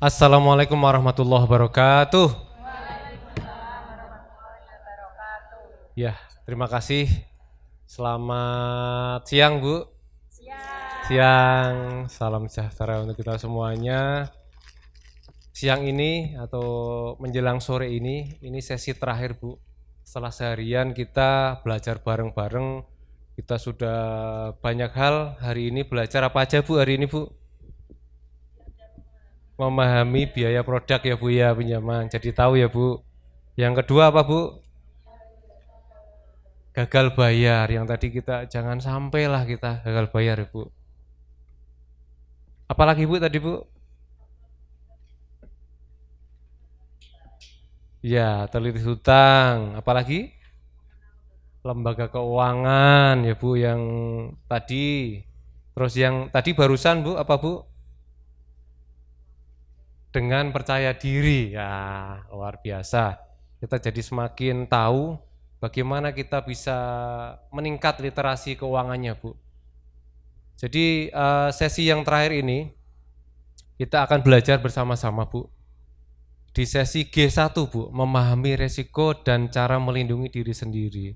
Assalamualaikum warahmatullahi wabarakatuh. Ya, terima kasih. Selamat siang, Bu. Siang. Salam sejahtera untuk kita semuanya. Siang ini atau menjelang sore ini sesi terakhir, Bu. Setelah seharian kita belajar bareng-bareng, kita sudah banyak hal. Hari ini belajar apa aja, Bu, hari ini, Bu? Memahami biaya produk ya Bu ya, pinjaman. Jadi tahu ya Bu. Yang kedua apa Bu? Gagal bayar. Yang tadi kita jangan sampailah kita gagal bayar ya Bu. Apalagi Bu tadi Bu? Ya, teliti hutang. Apalagi? Lembaga keuangan ya Bu yang tadi. Terus yang tadi barusan Bu, apa Bu? Dengan percaya diri. Ya, luar biasa. Kita jadi semakin tahu bagaimana kita bisa meningkat literasi keuangannya, Bu. Jadi sesi yang terakhir ini kita akan belajar bersama-sama, Bu. Di sesi G1, Bu, memahami resiko dan cara melindungi diri sendiri.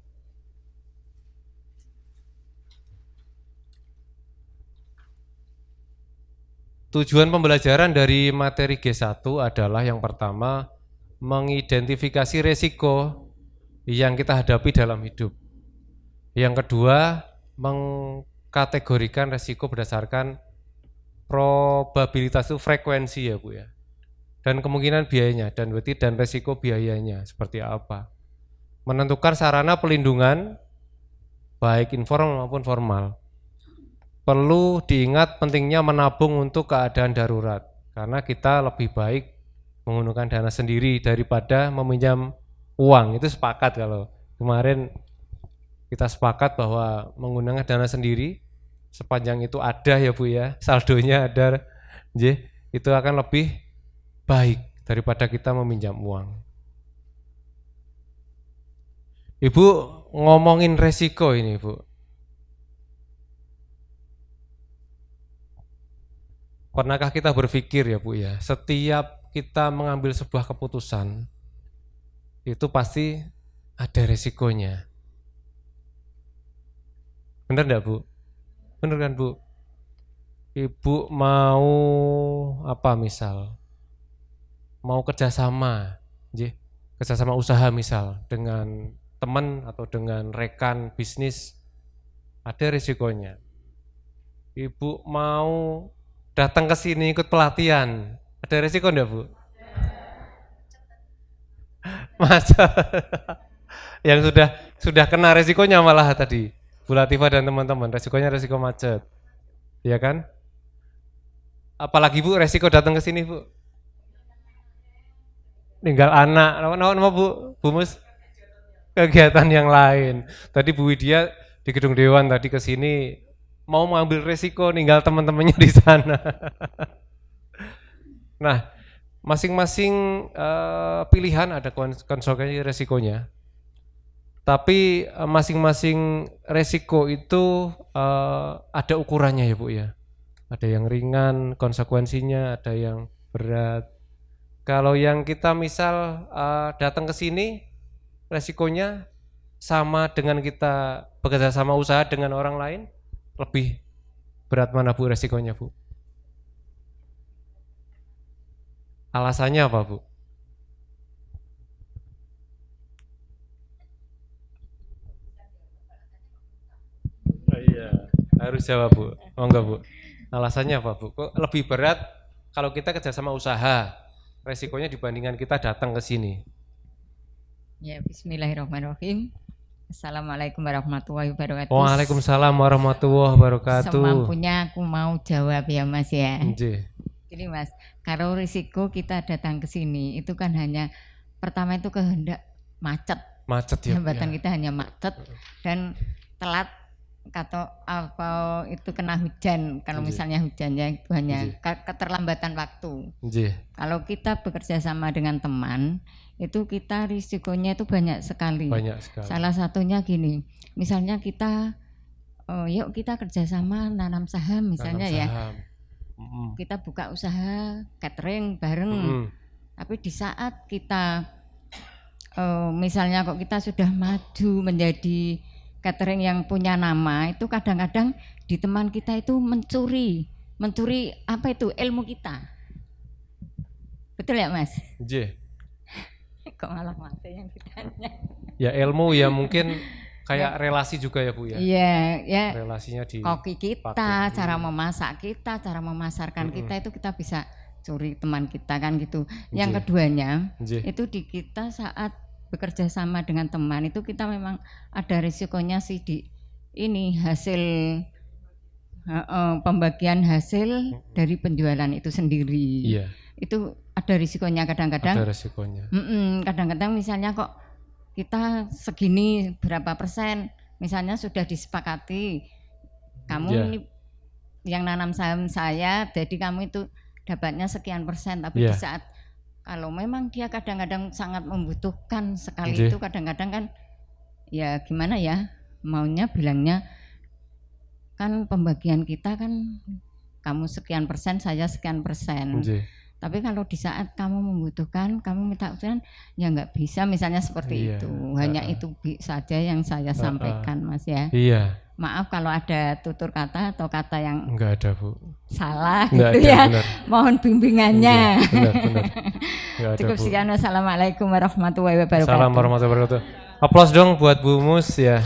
Tujuan pembelajaran dari materi G1 adalah yang pertama, mengidentifikasi resiko yang kita hadapi dalam hidup. Yang kedua, mengkategorikan resiko berdasarkan probabilitas itu frekuensi ya Bu ya. Dan kemungkinan biayanya, dan berarti dan resiko biayanya seperti apa. Menentukan sarana pelindungan baik informal maupun formal. Perlu diingat pentingnya menabung untuk keadaan darurat, karena kita lebih baik menggunakan dana sendiri daripada meminjam uang. Itu sepakat kalau kemarin kita sepakat bahwa menggunakan dana sendiri sepanjang itu ada ya Bu ya, saldonya ada, itu akan lebih baik daripada kita meminjam uang. Ibu ngomongin resiko ini Bu. Pernahkah kita berpikir ya Bu ya, setiap kita mengambil sebuah keputusan, itu pasti ada resikonya. Benar enggak Bu? Benar kan Bu? Ibu mau apa misal? Mau kerjasama, kerjasama usaha misal, dengan teman atau dengan rekan bisnis, ada resikonya. Ibu mau datang ke sini ikut pelatihan, ada resiko enggak Bu? Masa yang sudah kena resikonya malah tadi Bu Latifah dan teman-teman, resikonya resiko macet, ya kan? Apalagi Bu resiko datang ke sini Bu, ninggal anak, nama Bu Mus, kegiatan yang lain. Tadi Bu Widya di gedung Dewan tadi ke sini mau mengambil resiko ninggal teman-temannya di sana. Nah, masing-masing pilihan ada konsekuensi resikonya. Tapi masing-masing resiko itu ada ukurannya ya Bu ya. Ada yang ringan konsekuensinya, ada yang berat. Kalau yang kita misal datang ke sini, resikonya sama dengan kita bekerja sama usaha dengan orang lain, lebih berat mana Bu resikonya Bu? Alasannya apa Bu? Oh iya, harus jawab Bu. Oh enggak Bu? Alasannya apa Bu? Kok lebih berat kalau kita kerjasama usaha, resikonya dibandingkan kita datang ke sini? Ya, bismillahirrahmanirrahim. Assalamualaikum warahmatullahi wabarakatuh. Waalaikumsalam warahmatullahi wabarakatuh. Semampunya aku mau jawab ya Mas ya. Nggih. Jadi Mas, kalau risiko kita datang ke sini itu kan hanya pertama itu kehendak macet. Macet ya. Hambatan kita hanya macet dan telat atau apa itu kena hujan. Kalau misalnya hujannya itu hanya keterlambatan waktu. Kalau kita bekerja sama dengan teman, itu kita risikonya itu banyak sekali. Salah satunya gini, misalnya kita yuk kita kerjasama nanam saham misalnya nanam saham. Ya. kita buka usaha catering bareng. Tapi di saat kita misalnya kok kita sudah maju menjadi catering yang punya nama, itu kadang-kadang di teman kita itu mencuri apa itu ilmu kita. Betul ya Mas? Iya. Kok malah Mas yang ditanya? Ya ilmu ya mungkin kayak relasi juga ya Bu ya. Iya, ya. Relasinya di koki kita, cara memasak kita, cara memasarkan kita itu kita bisa curi teman kita kan gitu. Yang keduanya itu di kita saat bekerja sama dengan teman itu kita memang ada risikonya sih di ini hasil pembagian hasil dari penjualan itu sendiri. Iya. Itu ada risikonya kadang-kadang. Ada risikonya. Kadang-kadang misalnya kok kita segini berapa persen, misalnya sudah disepakati kamu ini yang nanam saham saya, jadi kamu itu dapatnya sekian persen, tapi di saat kalau memang dia kadang-kadang sangat membutuhkan sekali itu kadang-kadang kan ya gimana ya maunya bilangnya kan pembagian kita kan kamu sekian persen, saya sekian persen. Tapi kalau di saat kamu membutuhkan, kamu minta usulan, ya nggak bisa misalnya seperti itu. Hanya itu saja yang saya sampaikan Mas ya. Iya. Maaf kalau ada tutur kata atau kata yang enggak ada Bu. Salah enggak gitu ada, ya. Benar. Mohon bimbingannya. Benar. Cukup sekian. Wassalamualaikum warahmatullahi wabarakatuh. Assalamualaikum warahmatullahi wabarakatuh. Aplaus dong buat Bu Mus ya.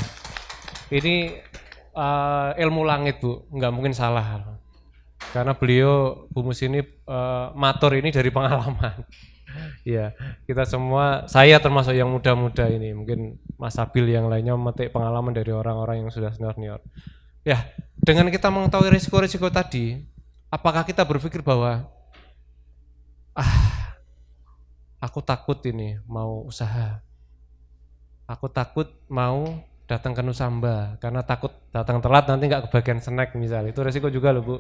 Ini ilmu langit Bu, nggak mungkin salah. Karena beliau Bu Mus ini matur ini dari pengalaman. Ya, kita semua, saya termasuk yang muda-muda ini, mungkin Mas Abil yang lainnya memetik pengalaman dari orang-orang yang sudah senior. Ya, dengan kita mengetahui risiko-risiko tadi, apakah kita berpikir bahwa aku takut ini mau usaha, aku takut mau datang ke Nusamba karena takut datang telat nanti nggak kebagian snack misalnya, itu risiko juga loh Bu.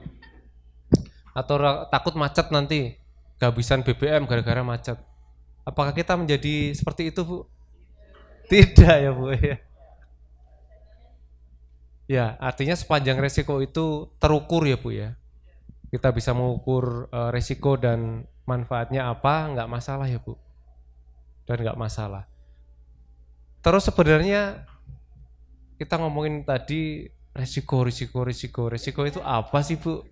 Atau takut macet nanti, kehabisan BBM gara-gara macet. Apakah kita menjadi seperti itu Bu? Tidak ya Bu ya. Ya artinya sepanjang resiko itu terukur ya Bu ya. Kita bisa mengukur resiko dan manfaatnya apa, nggak masalah ya Bu. Dan nggak masalah. Terus sebenarnya kita ngomongin tadi resiko itu apa sih Bu?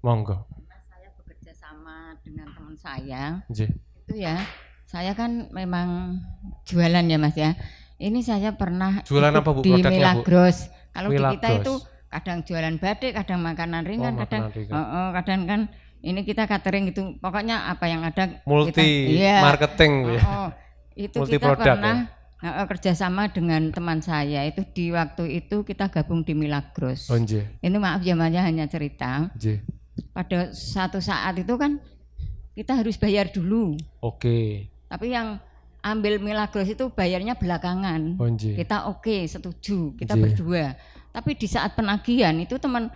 Monggo. Saya bekerja sama dengan teman saya. Itu ya, saya kan memang jualan ya Mas ya. Ini saya pernah jualan apa Bu? Di Milagros. Kalau di kita itu kadang jualan batik, kadang makanan ringan, kadang kan ini kita catering gitu. Pokoknya apa yang ada multi marketing ya. Itu multi kita pernah kerjasama dengan teman saya itu di waktu itu kita gabung di Milagros. Ini maaf zamannya hanya cerita. Pada satu saat itu kan kita harus bayar dulu. Tapi yang ambil Milagros itu bayarnya belakangan. Kita setuju, kita berdua. Tapi di saat penagihan itu teman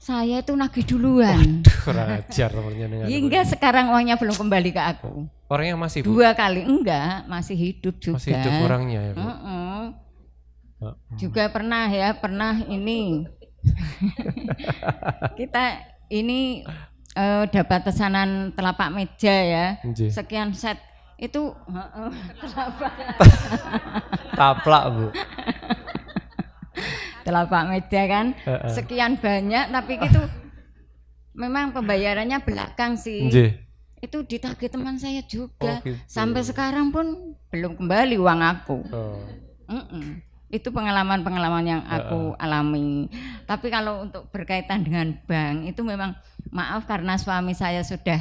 saya itu nagih duluan. Kurang ajar temannya dengan. Hingga sekarang uangnya belum kembali ke aku. Orangnya masih Bu? 2 kali enggak, masih hidup juga. Masih hidup orangnya ya Bu? Juga pernah ini kita ini dapat pesanan telapak meja ya, sekian set itu taplak Bu. Telapak meja kan, sekian banyak tapi itu memang pembayarannya belakang sih. Itu ditagih teman saya juga, gitu. Sampai sekarang pun belum kembali uang aku. Itu pengalaman-pengalaman yang aku alami. Tapi kalau untuk berkaitan dengan bank itu memang maaf karena suami saya sudah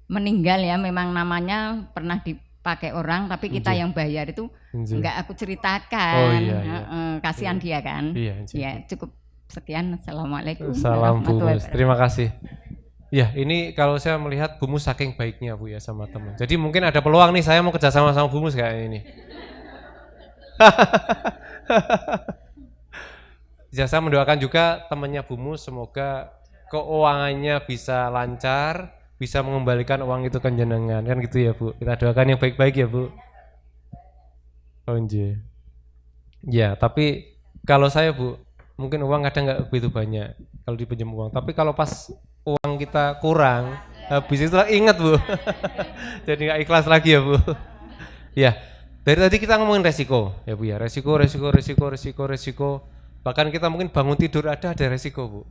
meninggal ya, memang namanya pernah dipakai orang tapi kita yang bayar itu enggak aku ceritakan. Kasihan dia kan. Ya cukup sekian. Assalamualaikum. Salam Bu Mus. Terima kasih. Ya ini kalau saya melihat Bu Mus saking baiknya Bu ya sama teman. Jadi mungkin ada peluang nih saya mau kerjasama sama Bu Mus kayak ini. Saya mendoakan juga temannya Bu Mus semoga keuangannya bisa lancar, bisa mengembalikan uang itu ke jenengan kan gitu ya Bu. Kita doakan yang baik-baik ya Bu. Ya tapi kalau saya Bu mungkin uang kadang nggak begitu banyak kalau dipinjam uang. Tapi kalau pas uang kita kurang, habis itu ingat Bu. Jadi nggak ikhlas lagi ya Bu. Ya, dari tadi kita ngomongin resiko ya Bu ya, resiko. Bahkan kita mungkin bangun tidur ada resiko Bu.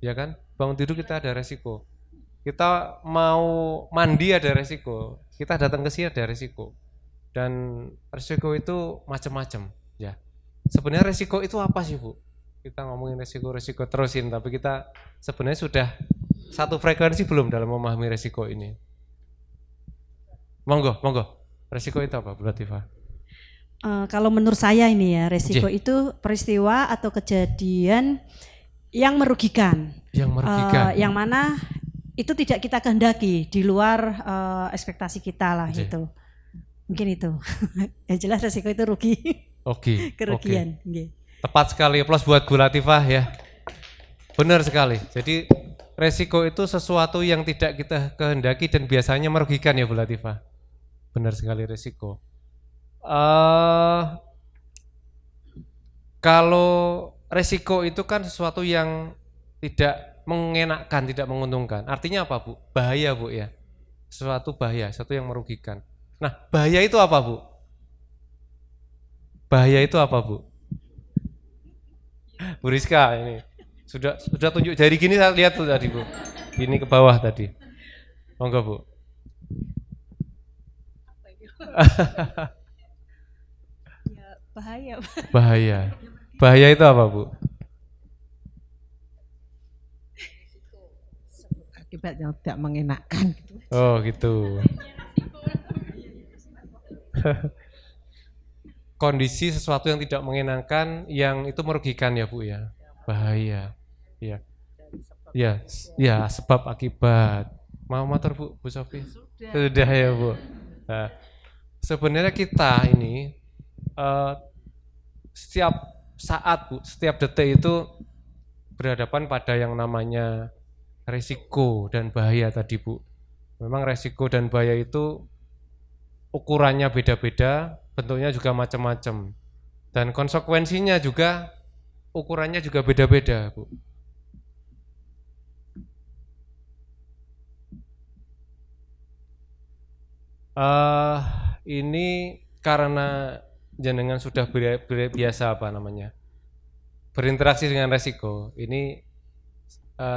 Ya kan, bangun tidur kita ada resiko. Kita mau mandi ada resiko, kita datang ke sini ada resiko. Dan resiko itu macam-macam ya. Sebenarnya resiko itu apa sih Bu? Kita ngomongin resiko terusin, tapi kita sebenarnya sudah satu frekuensi belum dalam memahami resiko ini. Monggo. Resiko itu apa Bu Latifah? Kalau menurut saya ini ya, resiko itu peristiwa atau kejadian yang merugikan. Yang mana itu tidak kita kehendaki, di luar ekspektasi kita lah itu. Mungkin itu. Yang jelas resiko itu rugi. Kerugian. Okay. Tepat sekali, plus buat Bu Latifah ya. Benar sekali. Jadi resiko itu sesuatu yang tidak kita kehendaki dan biasanya merugikan ya Bu Latifah. Benar sekali resiko. Kalau resiko itu kan sesuatu yang tidak mengenakkan, tidak menguntungkan. Artinya apa Bu? Bahaya Bu ya. Sesuatu bahaya, sesuatu yang merugikan. Nah, bahaya itu apa Bu? Bahaya itu apa Bu? Bu Rizka ini sudah tunjuk jari gini, saya lihat tuh tadi Bu. Ini ke bawah tadi. Monggo Bu. Ya, bahaya. Bahaya itu apa Bu? Akibat yang tidak mengenakan. Oh gitu. Kondisi sesuatu yang tidak mengenakan yang itu merugikan ya Bu ya. Bahaya. Ya. Ya, sebab akibat. Mau motor Bu Sofi? Sudah ya Bu. Nah, sebenarnya kita ini setiap saat Bu, setiap detik itu berhadapan pada yang namanya resiko dan bahaya tadi Bu. Memang resiko dan bahaya itu ukurannya beda-beda, bentuknya juga macam-macam. Dan konsekuensinya juga ukurannya juga beda-beda Bu. Ini karena jenengan sudah biasa berinteraksi dengan resiko. Ini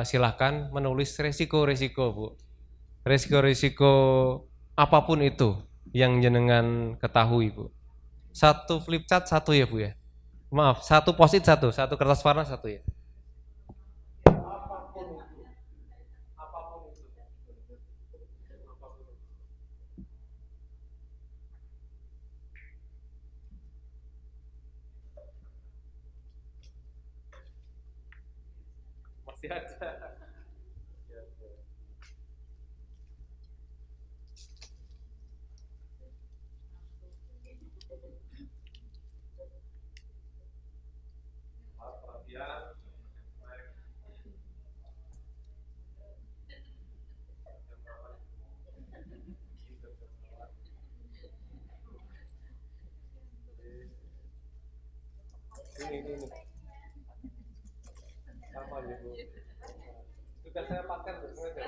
silahkan menulis resiko-resiko Bu. Resiko-resiko apapun itu yang jenengan ketahui Bu. Satu flip chart satu ya Bu ya. Maaf, satu post-it satu kertas warna satu ya. Masih ada. Ini. Sama ya Bu. Sudah saya pakai sengaja.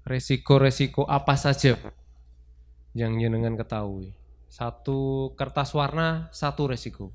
Resiko-resiko apa saja yang jenengan ketahui? Satu kertas warna, satu resiko.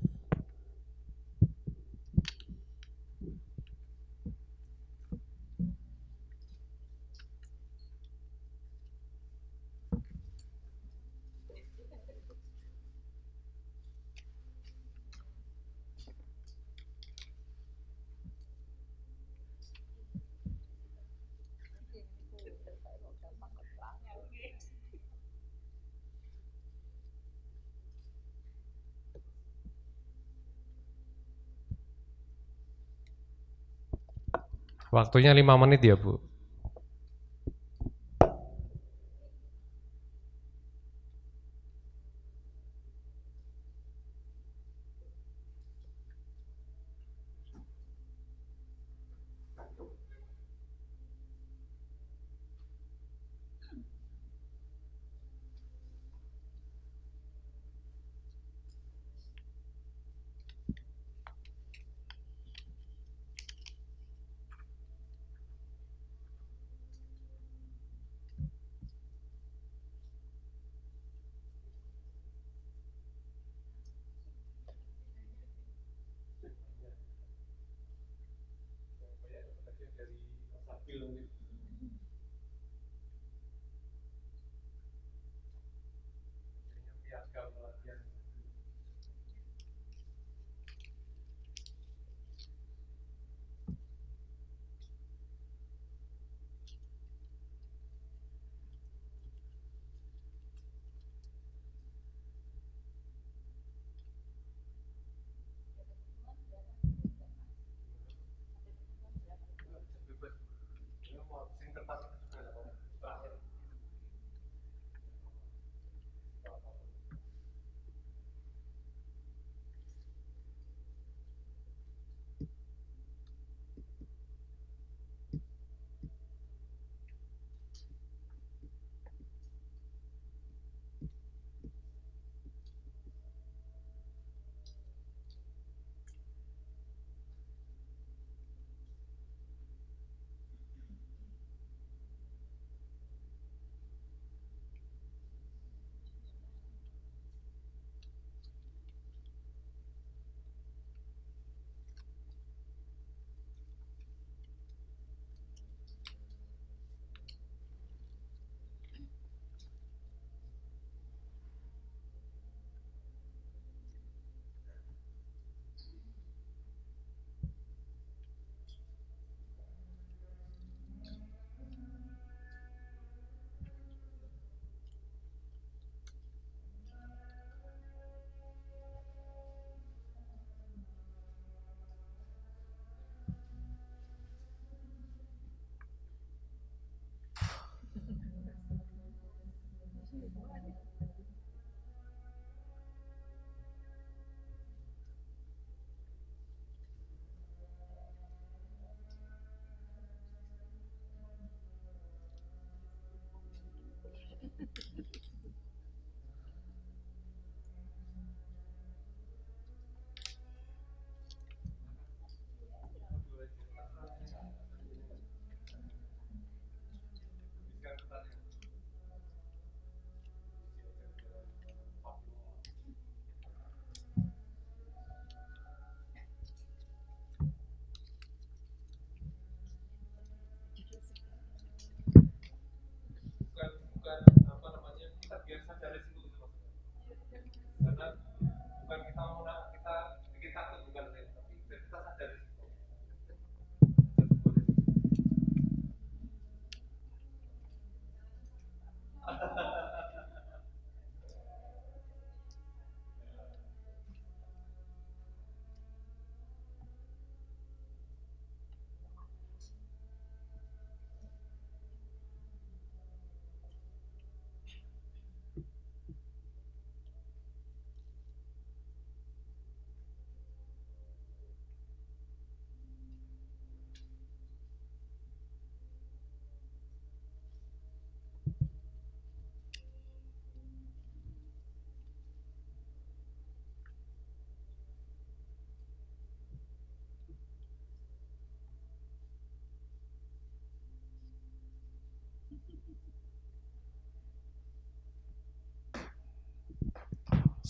Waktunya 5 menit ya Bu.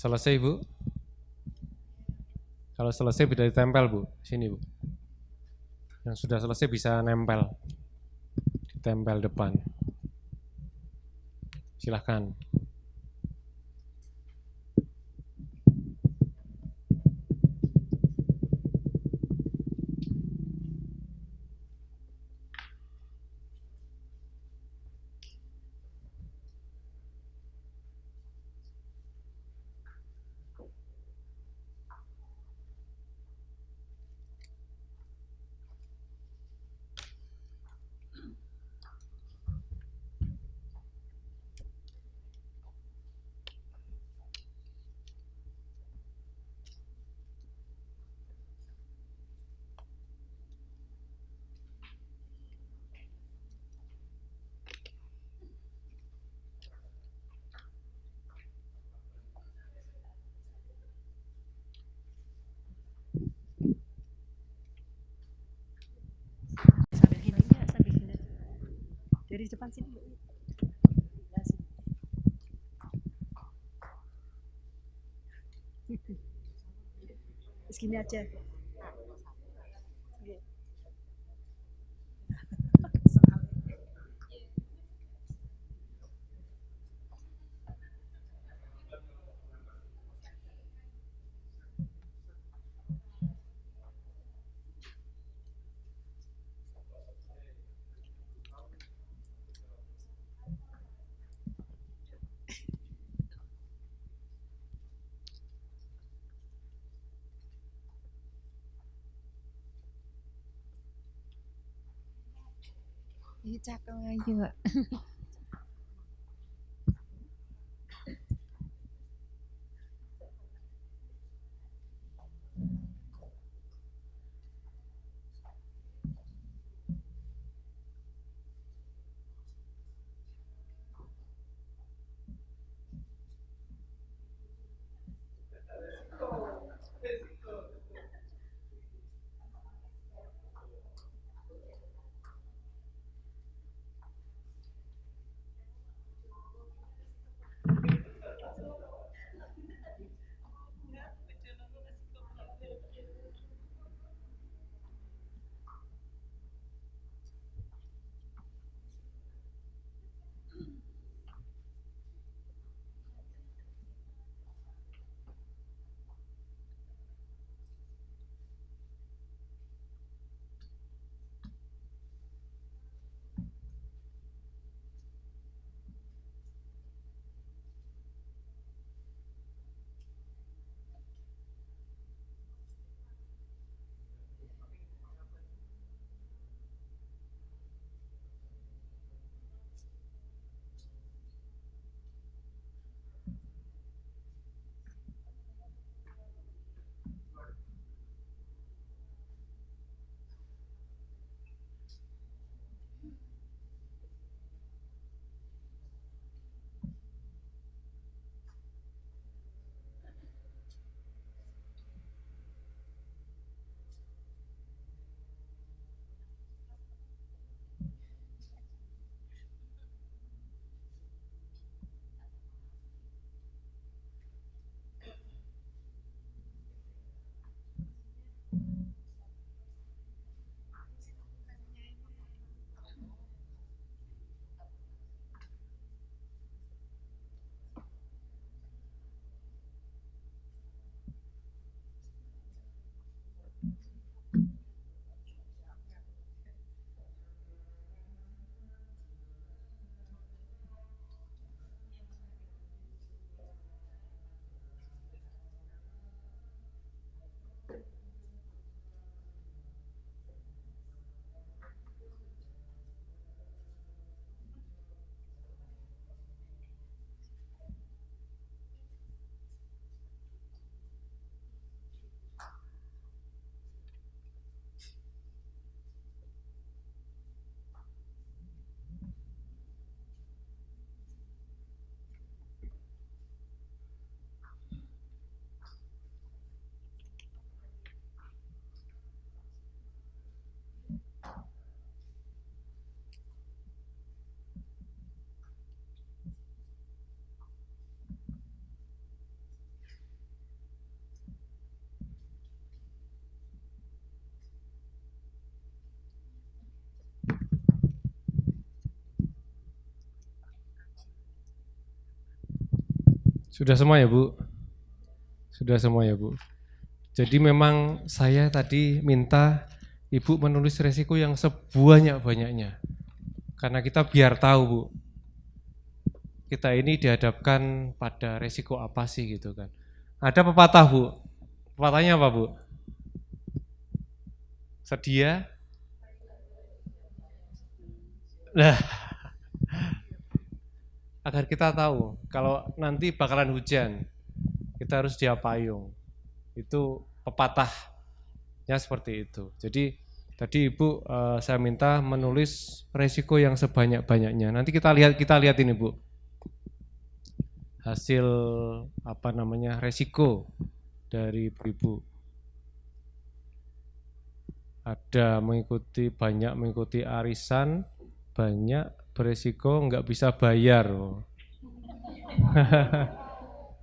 Selesai Bu? Kalau selesai bisa ditempel Bu, sini Bu. Yang sudah selesai bisa nempel, ditempel depan. Silahkan. Dari depan sini. Segini aja. Iya cakep aja, Pak. Sudah semua ya Bu? Sudah semua ya Bu? Jadi memang saya tadi minta Ibu menulis resiko yang sebanyak-banyaknya. Karena kita biar tahu Bu, kita ini dihadapkan pada resiko apa sih gitu kan. Ada pepatah Bu, pepatahnya apa Bu? Sedia? Nah, agar kita tahu kalau nanti bakalan hujan, kita harus dia payung. Itu pepatahnya seperti itu. Jadi tadi Ibu saya minta menulis resiko yang sebanyak-banyaknya. Nanti kita lihat ini Bu. Hasil resiko dari Ibu. Ada banyak mengikuti arisan, banyak beresiko nggak bisa bayar.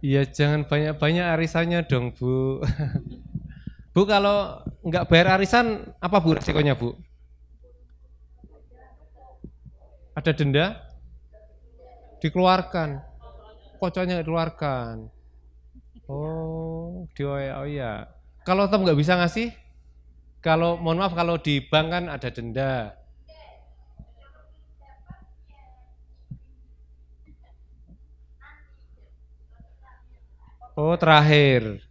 Iya jangan banyak-banyak arisannya dong Bu. Bu kalau nggak bayar arisan apa Bu resikonya Bu? Ada denda? Dikeluarkan. Kocoknya dikeluarkan. Oh iya. Kalau tetap nggak bisa ngasih? Kalau mohon maaf kalau di bank kan ada denda. Oh terakhir.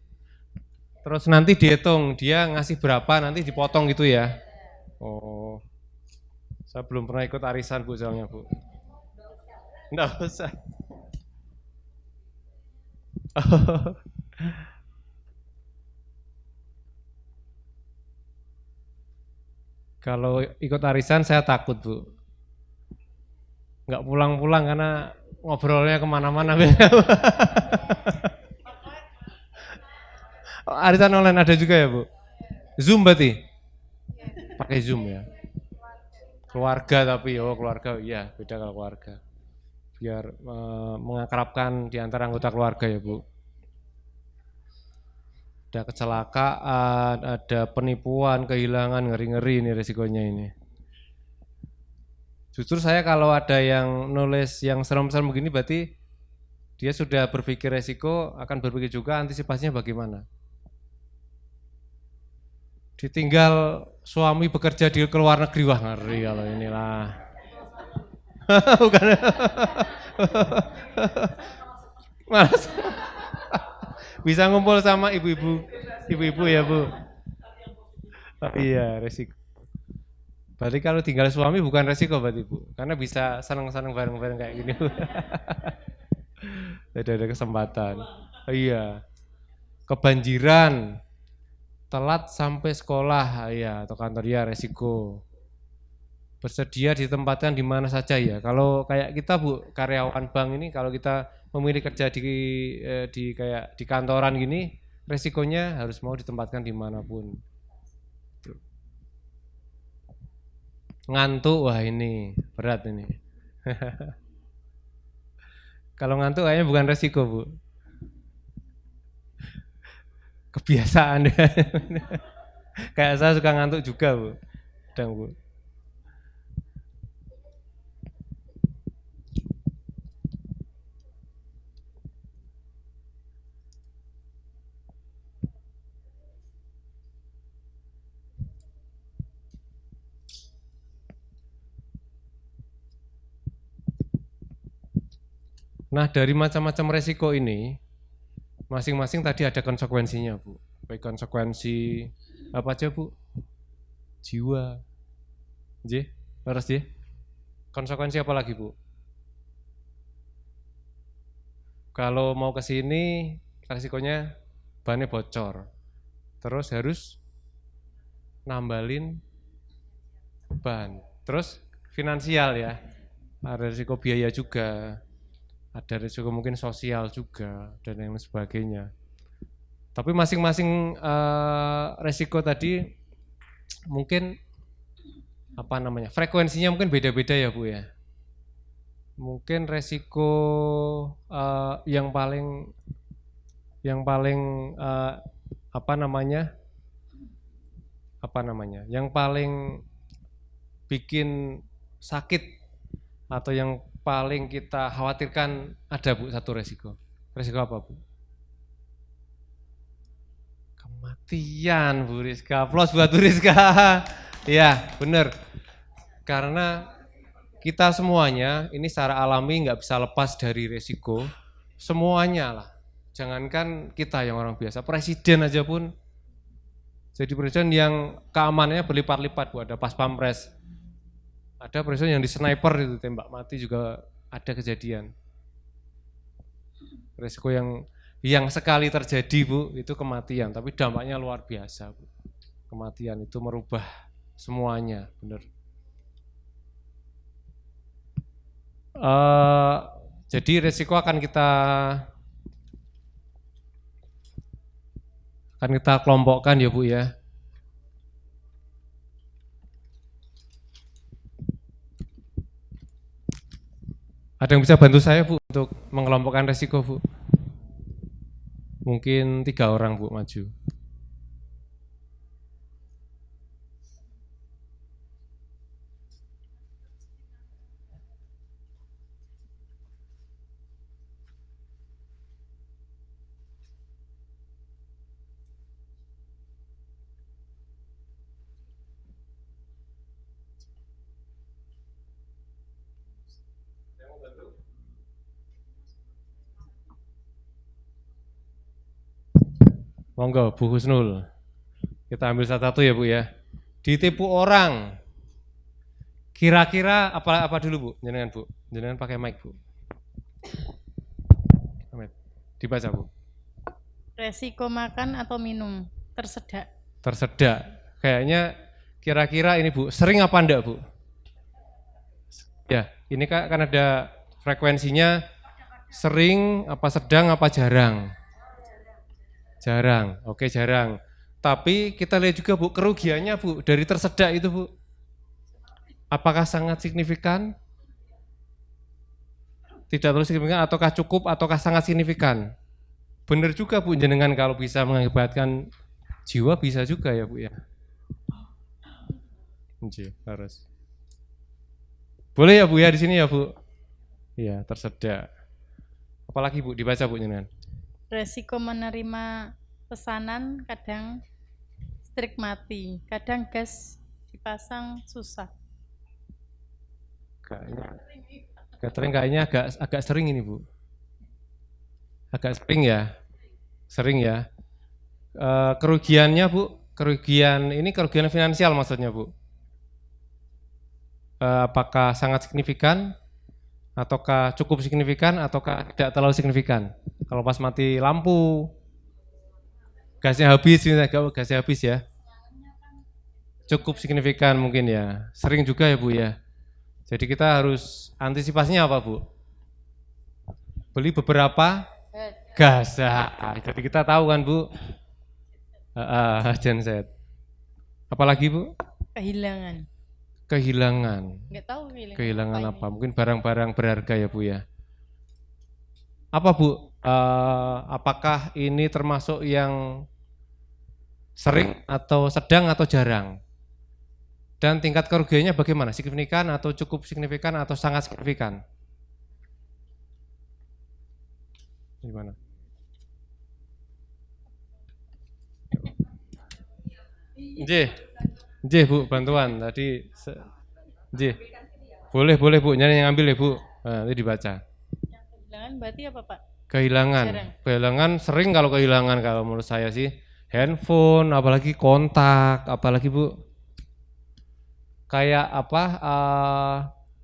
Terus nanti dihitung dia ngasih berapa nanti dipotong gitu ya. Oh. Saya belum pernah ikut arisan Bu soalnya Bu. Nggak usah. Kalau ikut arisan saya takut Bu. Nggak pulang-pulang karena ngobrolnya kemana-mana. Arisan online ada juga ya Bu? Zoom berarti? Pakai Zoom ya? Keluarga tapi, keluarga, iya beda kalau keluarga. Biar mengakrabkan di antara anggota keluarga ya Bu. Ada kecelakaan, ada penipuan, kehilangan, ngeri-ngeri ini resikonya ini. Justru saya kalau ada yang nulis yang serem-serem begini berarti dia sudah berpikir resiko, akan berpikir juga antisipasinya bagaimana. Ditinggal suami bekerja di luar negeri, wah ngeri kalau inilah. Bukan. Mas. Bisa ngumpul sama ibu-ibu ya Bu. Oh, iya, resiko. Berarti kalau tinggal suami bukan resiko berarti Bu, karena bisa seneng-seneng bareng-bareng kayak gini. Ada kesempatan. Oh, iya. Kebanjiran, telat sampai sekolah ya atau kantor ya resiko. Bersedia ditempatkan di mana saja ya. Kalau kayak kita Bu, karyawan bank ini kalau kita memilih kerja di kantoran gini, resikonya harus mau ditempatkan dimanapun. Ngantuk, wah ini berat ini. Kalau ngantuk kayaknya bukan resiko Bu. Kebiasaan ya. Kayak saya suka ngantuk juga Bu. Kadang Bu. Nah dari macam-macam resiko ini, masing-masing tadi ada konsekuensinya Bu. Baik konsekuensi apa aja Bu? Jiwa. J, harus J. Konsekuensi apa lagi Bu? Kalau mau ke sini resikonya bannya bocor. Terus harus nambalin ban. Terus finansial ya. Ada risiko biaya juga. Ada risiko mungkin sosial juga dan yang sebagainya. Tapi masing-masing resiko tadi mungkin frekuensinya mungkin beda-beda ya Bu ya. Mungkin resiko yang paling yang paling bikin sakit atau yang paling kita khawatirkan ada Bu satu resiko. Resiko apa Bu? Kematian Bu Rizka. Aplaus buat Bu Rizka. Iya benar. Karena kita semuanya ini secara alami nggak bisa lepas dari resiko. Semuanya lah. Jangankan kita yang orang biasa, presiden aja pun jadi presiden yang keamanannya berlipat-lipat Bu. Ada pas pampres. Ada presiden yang di sniper itu tembak mati juga ada kejadian. Resiko yang sekali terjadi Bu itu kematian, tapi dampaknya luar biasa Bu. Kematian itu merubah semuanya, benar. Jadi resiko akan kita kelompokkan ya Bu ya. Ada yang bisa bantu saya Bu untuk mengelompokkan resiko Bu? Mungkin 3 orang Bu maju. Monggo Bu Husnul. Kita ambil satu-satu ya Bu ya. Ditipu orang. Kira-kira apa dulu Bu? Jenengan Bu, jenengan pakai mic Bu. Dibaca Bu. Resiko makan atau minum tersedak. Tersedak. Kayaknya kira-kira ini Bu, sering apa enggak Bu? Ya, ini kan ada frekuensinya sering, apa sedang, apa jarang? Jarang, oke jarang. Tapi kita lihat juga Bu, kerugiannya Bu, dari tersedak itu Bu. Apakah sangat signifikan? Tidak terlalu signifikan, ataukah cukup, ataukah sangat signifikan? Benar juga Bu, jenengan kalau bisa mengakibatkan jiwa bisa juga ya Bu ya. Harus. Boleh ya Bu ya di sini ya Bu? Iya, tersedak. Apalagi Bu, dibaca Bu jenengan. Resiko menerima pesanan kadang strik mati, kadang gas dipasang susah. Catering kayaknya agak sering ini Bu. Agak sering ya. Sering ya. Kerugiannya Bu, kerugian finansial maksudnya Bu. Apakah sangat signifikan, ataukah cukup signifikan, ataukah tidak terlalu signifikan? Kalau pas mati lampu, gasnya habis ya. Cukup signifikan mungkin ya. Sering juga ya Bu ya. Jadi kita harus antisipasinya apa Bu? Beli beberapa gas. Jadi kita tahu kan Bu. Genset. Apalagi Bu? Kehilangan. Nggak tahu kehilangan apa? Mungkin barang-barang berharga ya Bu ya. Apa Bu? Apakah ini termasuk yang sering atau sedang atau jarang? Dan tingkat kerugiannya bagaimana? Signifikan atau cukup signifikan atau sangat signifikan? Gimana? Nggih Bu, bantuan tadi. Nggih. Boleh Bu, nyari yang ambil ya Bu. Nanti dibaca. Yang kehilangan berarti apa Pak? Kehilangan sering kalau kehilangan kalau menurut saya sih handphone, apalagi kontak, apalagi Bu. Kayak apa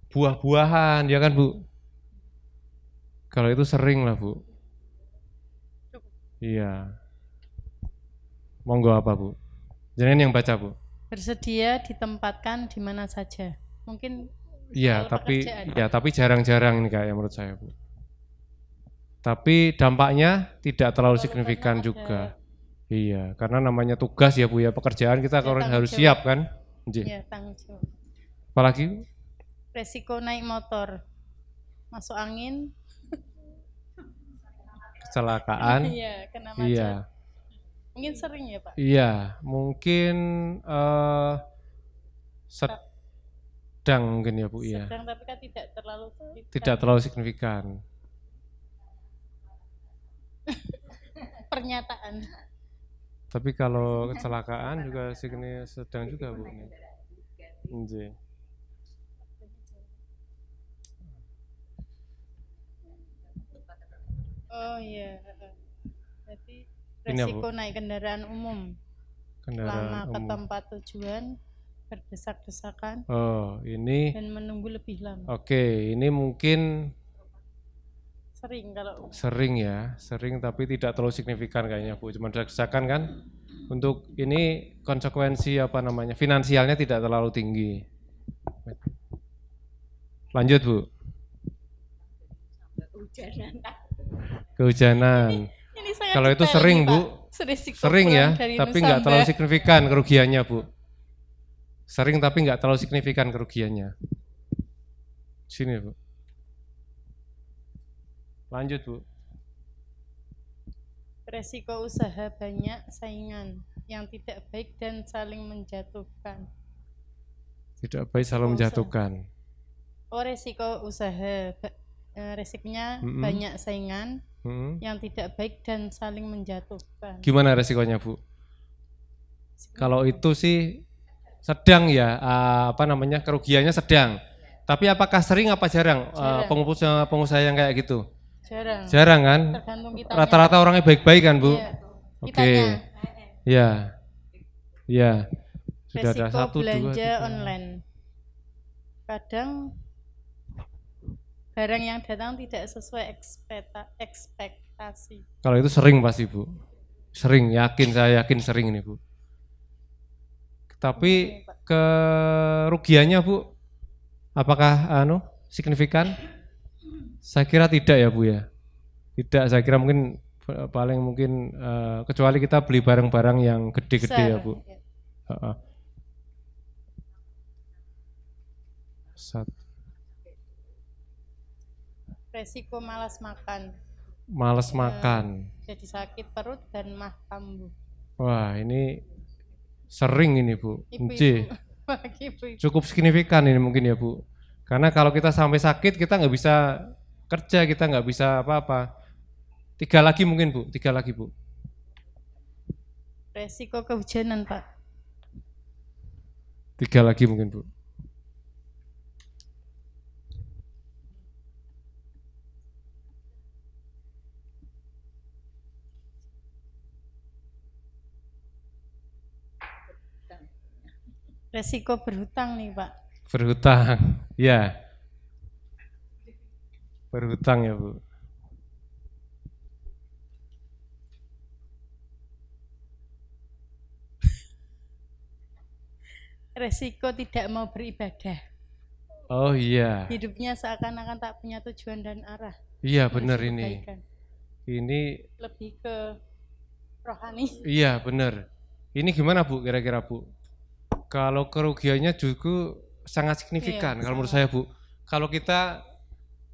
buah-buahan ya kan Bu. Kalau itu sering lah Bu. Iya. Monggo apa Bu? Jangan yang baca Bu. Bersedia ditempatkan di mana saja. Mungkin iya, tapi jarang-jarang ini kayak menurut saya Bu. Tapi dampaknya tidak terlalu signifikan juga. Iya, karena namanya tugas ya Bu ya, pekerjaan kita harus siap kan. Iya, tanggung jawab. Apalagi? Resiko naik motor, masuk angin, kecelakaan. Iya, kena macet. Iya. Mungkin sering ya Pak? Iya, mungkin sedang mungkin ya Bu ya. Sedang tapi kan tidak terlalu signifikan. Tidak terlalu signifikan. Pernyataan. Tapi kalau kecelakaan juga sedang juga Bu. Oh iya. Jadi resiko naik kendaraan umum. Lama ke tempat tujuan, berdesak-desakan. Oh, ini. Dan menunggu lebih lama. Oke, ini mungkin sering sering tapi tidak terlalu signifikan kayaknya Bu, cuma desak-desakan kan. Untuk ini konsekuensi finansialnya tidak terlalu tinggi. Lanjut Bu. Kehujanan. Kalau itu sering Bu, sering ya, tapi nggak terlalu signifikan kerugiannya Bu. Sering tapi nggak terlalu signifikan kerugiannya. Sini Bu. Lanjut Bu. Resiko usaha banyak saingan yang tidak baik dan saling menjatuhkan. Tidak baik saling menjatuhkan. Oh, resiko usaha, resikonya banyak saingan yang tidak baik dan saling menjatuhkan. Gimana resikonya Bu? Kalau itu sih sedang ya, kerugiannya sedang. Tapi apakah sering apa jarang? Pengusaha yang kayak gitu? Jarang kan? Rata-rata orangnya baik-baik kan Bu? Iya. Oke. Iya. Sudah resiko ada 1, 2, 3. belanja online. kadang barang yang datang tidak sesuai ekspektasi. Kalau itu sering pasti Bu, sering, saya yakin sering ini Bu. Tapi kerugiannya Bu, apakah signifikan? Saya kira tidak ya Bu ya. Tidak, saya kira mungkin paling mungkin kecuali kita beli barang-barang yang gede-gede ya Bu. Ya. Resiko malas makan. Malas makan. Jadi sakit perut dan mah kambuh. Wah, ini sering ini Bu. Ibu-ibu. Cukup signifikan ini mungkin ya Bu. Karena kalau kita sampai sakit kita nggak bisa kerja, kita nggak bisa apa-apa. 3 lagi mungkin Bu, 3 lagi Bu. Resiko kehujanan Pak. 3 lagi mungkin Bu. Resiko berhutang nih Pak. Berhutang, ya. Berhutang ya Bu. Resiko tidak mau beribadah. Oh iya. Hidupnya seakan-akan tak punya tujuan dan arah. Iya benar ini. Ini lebih ke rohani. Iya benar. Ini gimana Bu kira-kira Bu? Kalau kerugiannya juga sangat signifikan kalau menurut saya Bu. Kalau kita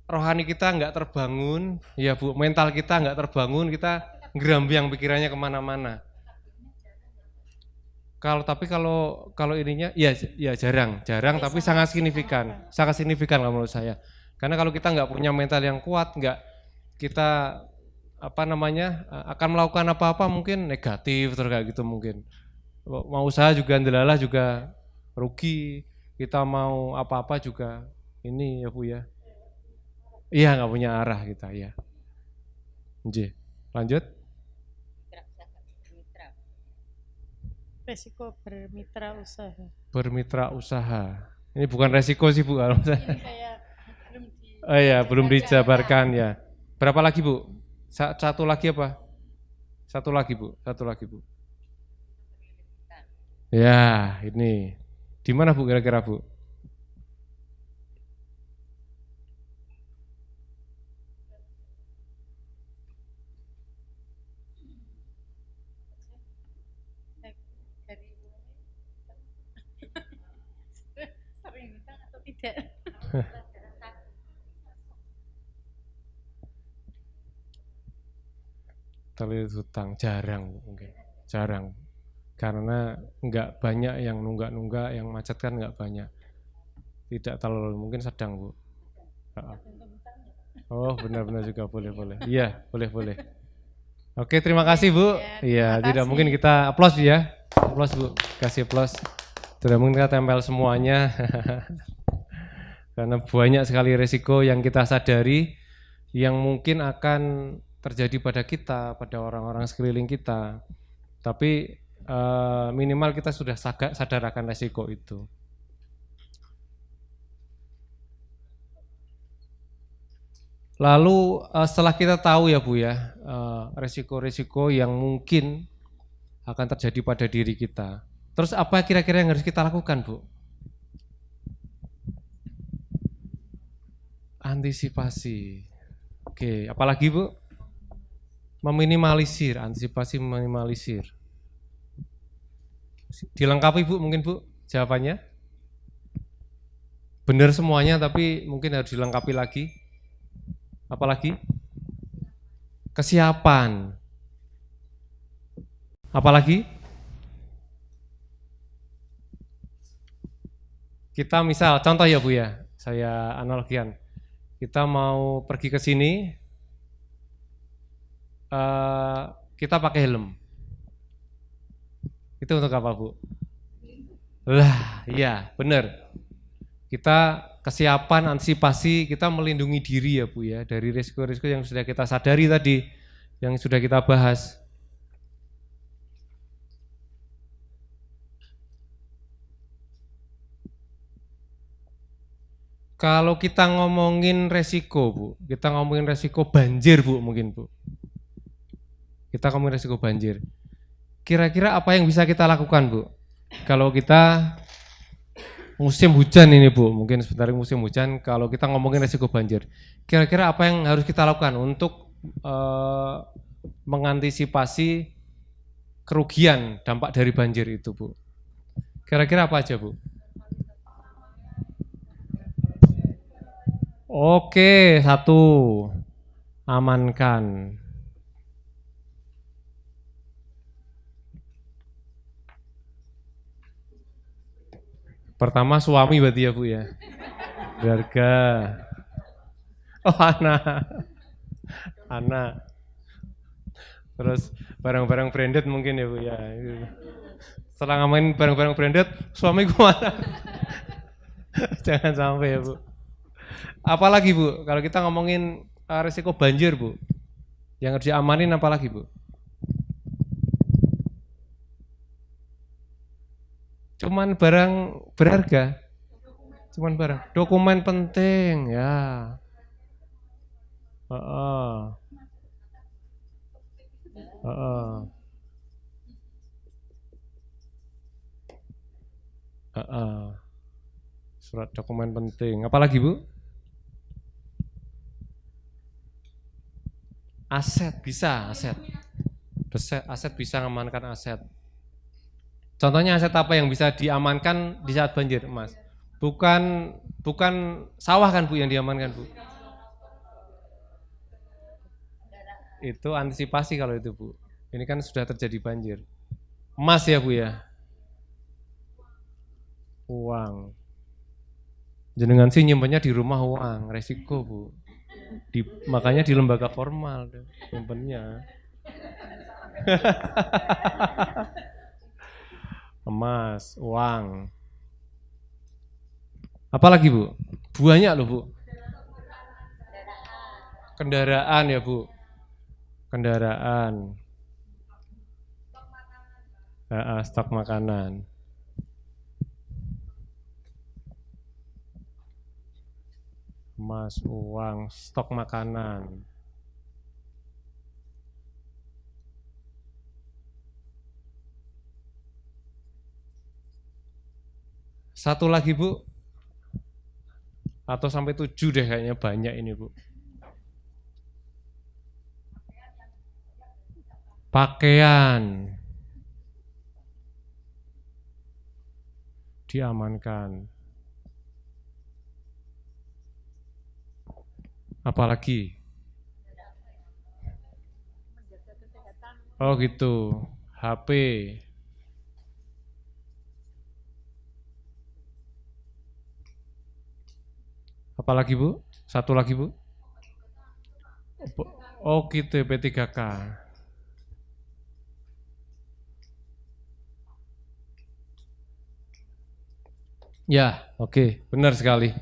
rohani kita nggak terbangun, ya Bu, mental kita nggak terbangun, kita gerambiang pikirannya kemana-mana. Kalau ininya ya jarang tapi sangat signifikan kalau menurut saya. Karena kalau kita nggak punya mental yang kuat, nggak kita akan melakukan apa-apa mungkin negatif terus kayak gitu mungkin. Mau usaha juga ndelalah juga rugi, kita mau apa-apa juga ini ya Bu ya. Iya nggak punya arah kita ya. Nggih. Lanjut. Resiko bermitra usaha. Bermitra usaha. Ini bukan resiko sih Bu. Ini kayak belum dijabarkan ya. Berapa lagi Bu? Satu lagi apa? Satu lagi Bu. Ya ini. Di mana Bu kira-kira Bu? Terlilit hutang jarang mungkin, jarang karena nggak banyak yang nunggak-nunggak, yang macet kan nggak banyak, tidak terlalu, mungkin sedang Bu. Oh benar-benar juga boleh, iya boleh. Oke terima kasih Bu. Iya tidak mungkin kita aplaus ya, aplaus Bu, kasih aplaus. Tidak mungkin kita tempel semuanya. Karena banyak sekali resiko yang kita sadari yang mungkin akan terjadi pada kita, pada orang-orang sekeliling kita. Tapi minimal kita sudah sadar akan resiko itu. Lalu setelah kita tahu ya Bu ya, resiko-resiko yang mungkin akan terjadi pada diri kita. Terus apa kira-kira yang harus kita lakukan Bu? Antisipasi. Oke, apalagi Bu? Meminimalisir, antisipasi meminimalisir. Dilengkapi Bu mungkin Bu jawabannya? Benar semuanya tapi mungkin harus dilengkapi lagi. Apalagi? Kesiapan. Apalagi? Kita misal, contoh ya Bu ya, saya analogikan. Kita mau pergi ke sini, kita pakai helm. Itu untuk apa Bu? Lah, iya benar. Kita kesiapan, antisipasi, kita melindungi diri ya Bu ya dari risiko-risiko yang sudah kita sadari tadi, yang sudah kita bahas. Kalau kita ngomongin resiko Bu, kita ngomongin resiko banjir Bu mungkin Bu. Kita ngomongin resiko banjir. Kira-kira apa yang bisa kita lakukan Bu? Kalau kita musim hujan ini Bu, mungkin sebentar musim hujan, kalau kita ngomongin resiko banjir. Kira-kira apa yang harus kita lakukan untuk mengantisipasi kerugian dampak dari banjir itu Bu? Kira-kira apa aja Bu? Oke, 1, amankan. Pertama suami berarti ya Bu ya, keluarga. Oh anak. Terus barang-barang branded mungkin ya Bu ya. Setelah ngamain barang-barang branded, suami kemana? Jangan sampai ya Bu. Apalagi Bu, kalau kita ngomongin risiko banjir Bu, yang harus diamanin apalagi Bu? Cuman barang berharga, cuman barang. Dokumen penting ya. Surat dokumen penting. Apalagi Bu? Aset bisa, aset bisa mengamankan aset. Contohnya aset apa yang bisa diamankan di saat banjir, Mas? Bukan sawah kan Bu yang diamankan Bu? Itu antisipasi kalau itu Bu. Ini kan sudah terjadi banjir. Emas ya Bu ya? Uang. Jenengan sih nyimpennya di rumah uang, resiko Bu. Makanya di lembaga formal nyimpennya. Emas, uang. Apalagi Bu? Banyak loh Bu. Kendaraan ya Bu. Kendaraan. Stok makanan. Emas, uang, stok makanan. Satu lagi Bu, atau sampai 7 deh kayaknya banyak ini Bu. Pakaian diamankan. Apalagi? Oh gitu, HP. Apalagi Bu? Satu lagi Bu? Oh gitu, P3K. Ya, oke, benar sekali.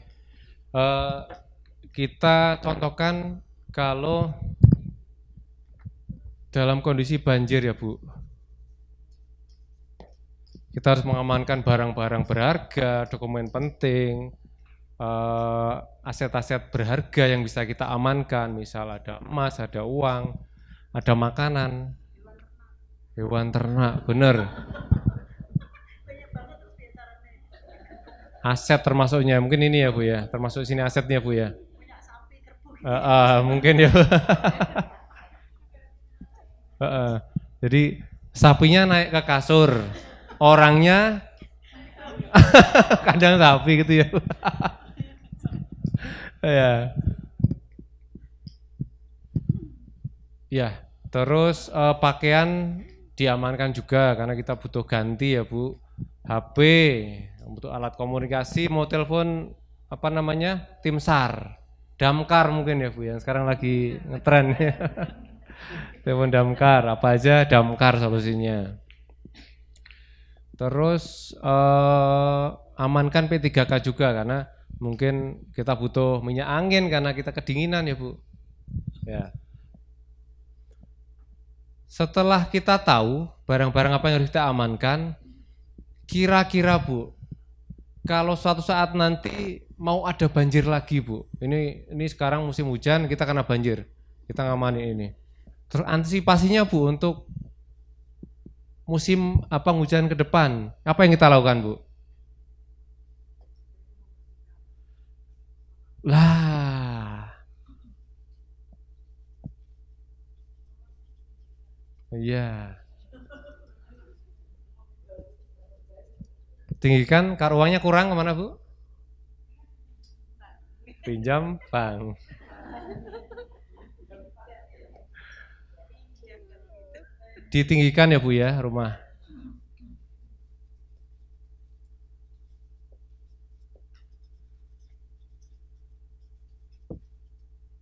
Kita contohkan kalau dalam kondisi banjir ya Bu, kita harus mengamankan barang-barang berharga, dokumen penting, aset-aset berharga yang bisa kita amankan, misal ada emas, ada uang, ada makanan, hewan ternak, benar. Aset termasuknya, mungkin ini ya Bu ya, termasuk sini asetnya Bu ya. Mungkin ya. Jadi sapinya naik ke kasur, orangnya kandang sapi gitu ya. Ya, terus pakaian diamankan juga karena kita butuh ganti ya Bu. HP, butuh alat komunikasi, mau telepon apa namanya, tim SAR, damkar mungkin ya Bu yang sekarang lagi ngetren ya. Telepon damkar, apa aja damkar solusinya. Terus amankan P3K juga karena mungkin kita butuh minyak angin karena kita kedinginan ya Bu. Ya. Setelah kita tahu barang-barang apa yang harus kita amankan, kira-kira Bu, kalau suatu saat nanti mau ada banjir lagi Bu, ini sekarang musim hujan kita kena banjir, kita ngamanin ini. Terus antisipasinya Bu untuk musim hujan ke depan, apa yang kita lakukan Bu? Lah, iya. Tinggikan, kalau uangnya kurang kemana Bu? Pinjam bank. Ditinggikan ya Bu ya rumah.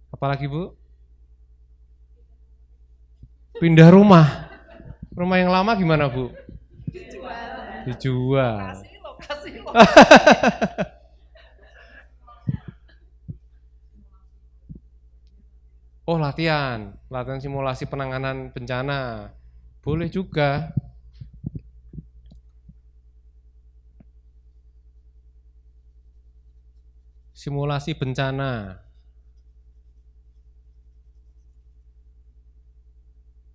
Apalagi Bu? Pindah rumah. Rumah yang lama gimana Bu? Dijual. Oh latihan simulasi penanganan bencana, boleh juga. Simulasi bencana.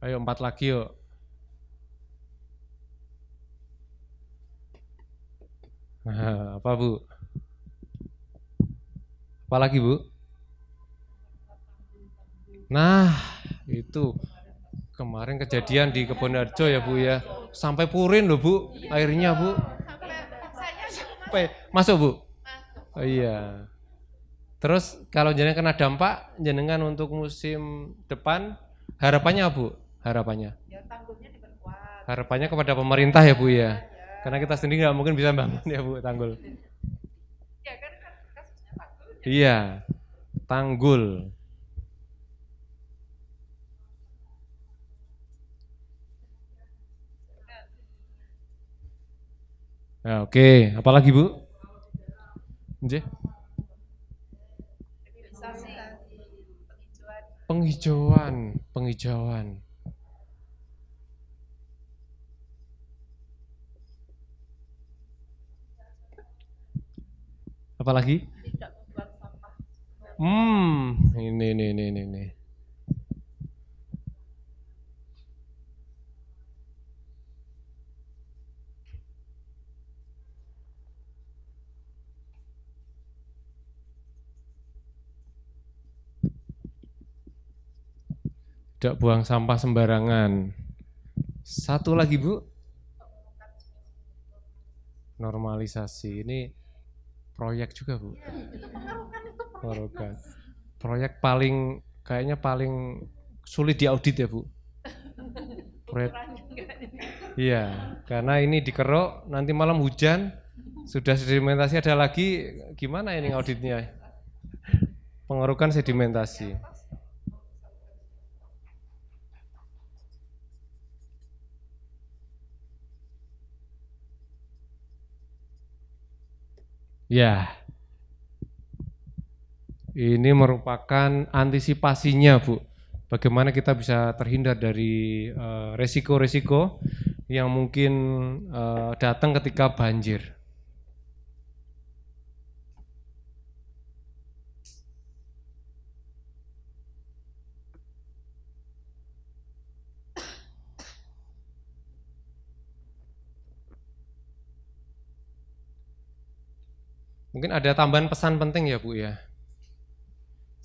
Ayo 4 lagi yuk. Nah, apa Bu? Apa lagi Bu? Nah, itu kemarin kejadian di Kebonarjo ya Bu ya. Sampai purin loh Bu, airnya Bu. Sampai masuk Bu? Oh iya. Terus kalau jenengan kena dampak, jenengan untuk musim depan harapannya Bu? Harapannya? Ya tanggulnya diperkuat. Harapannya kepada pemerintah ya Bu ya. Karena kita sendiri nggak mungkin bisa bangun ya Bu tanggul. Ya kan kasusnya tanggul. Iya, tanggul. Nah, oke, apalagi Bu? Nggih. Penghijauan. Apalagi? Tidak membuang sampah. Ini. Tidak buang sampah sembarangan. Satu lagi Bu? Normalisasi. Ini proyek juga Bu. Proyek kayaknya paling sulit diaudit ya Bu. Proyek. Iya, karena ini dikeruk nanti malam hujan, sudah sedimentasi ada lagi, gimana ini auditnya? Pengerukan sedimentasi. Ya, ini merupakan antisipasinya Bu. Bagaimana kita bisa terhindar dari resiko-resiko yang mungkin datang ketika banjir. Mungkin ada tambahan pesan penting ya Bu ya.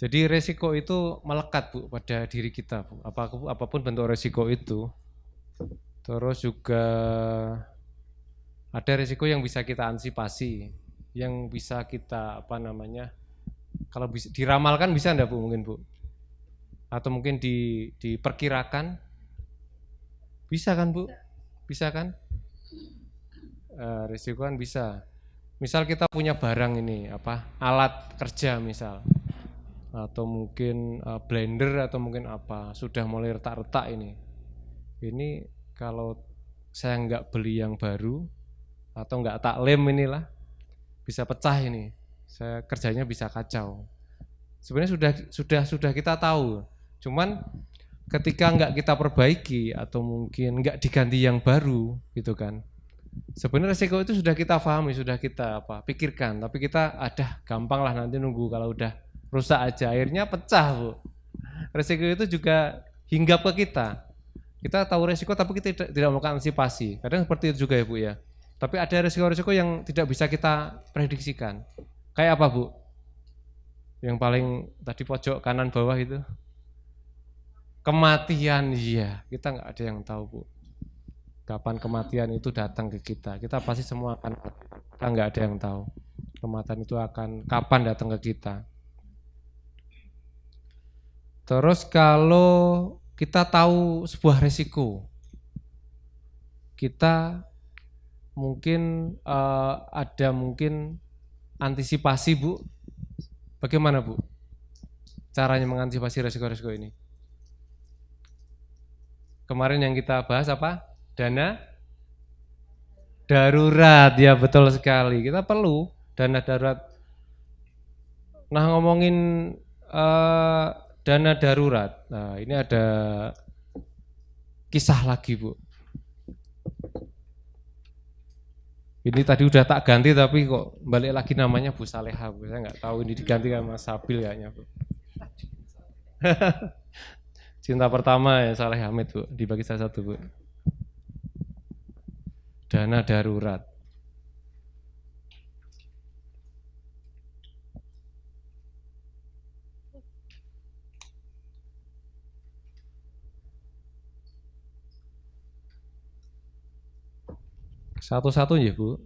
Jadi resiko itu melekat Bu pada diri kita Bu. Apapun bentuk resiko itu. Terus juga ada resiko yang bisa kita antisipasi, yang bisa kita kalau bisa diramalkan bisa enggak Bu mungkin Bu? Atau mungkin diperkirakan? Bisa kan Bu? Bisa kan? Resiko kan bisa. Misal kita punya barang ini, alat kerja misal, atau mungkin blender atau mungkin sudah mulai retak-retak ini. Ini kalau saya nggak beli yang baru atau nggak tak lem inilah, bisa pecah ini. Saya kerjanya bisa kacau. Sebenarnya sudah kita tahu. Cuman ketika nggak kita perbaiki atau mungkin nggak diganti yang baru, gitu kan. Sebenarnya resiko itu sudah kita pahami, sudah kita pikirkan, tapi kita gampang lah nanti nunggu kalau udah rusak aja, akhirnya pecah Bu. Resiko itu juga hinggap ke kita. Kita tahu resiko tapi kita tidak melakukan antisipasi. Kadang seperti itu juga ya Bu ya. Tapi ada resiko-resiko yang tidak bisa kita prediksikan. Kayak apa Bu? Yang paling tadi pojok kanan bawah itu. Kematian, iya. Kita nggak ada yang tahu Bu. Kapan kematian itu datang ke kita. Kita pasti semua akan, kita nggak ada yang tahu. Kematian itu akan kapan datang ke kita. Terus kalau kita tahu sebuah resiko, kita mungkin ada antisipasi Bu. Bagaimana Bu caranya mengantisipasi resiko-resiko ini? Kemarin yang kita bahas apa? Dana darurat, ya betul sekali. Kita perlu dana darurat. Nah ngomongin dana darurat, nah ini ada kisah lagi Bu. Ini tadi udah tak ganti tapi kok balik lagi namanya Bu Saleha Bu. Saya nggak tahu ini diganti sama Sabil kayaknya Bu. Cinta pertama ya Saleh Hamid Bu, dibagi salah satu Bu. Dana darurat. Satu-satu ya Bu.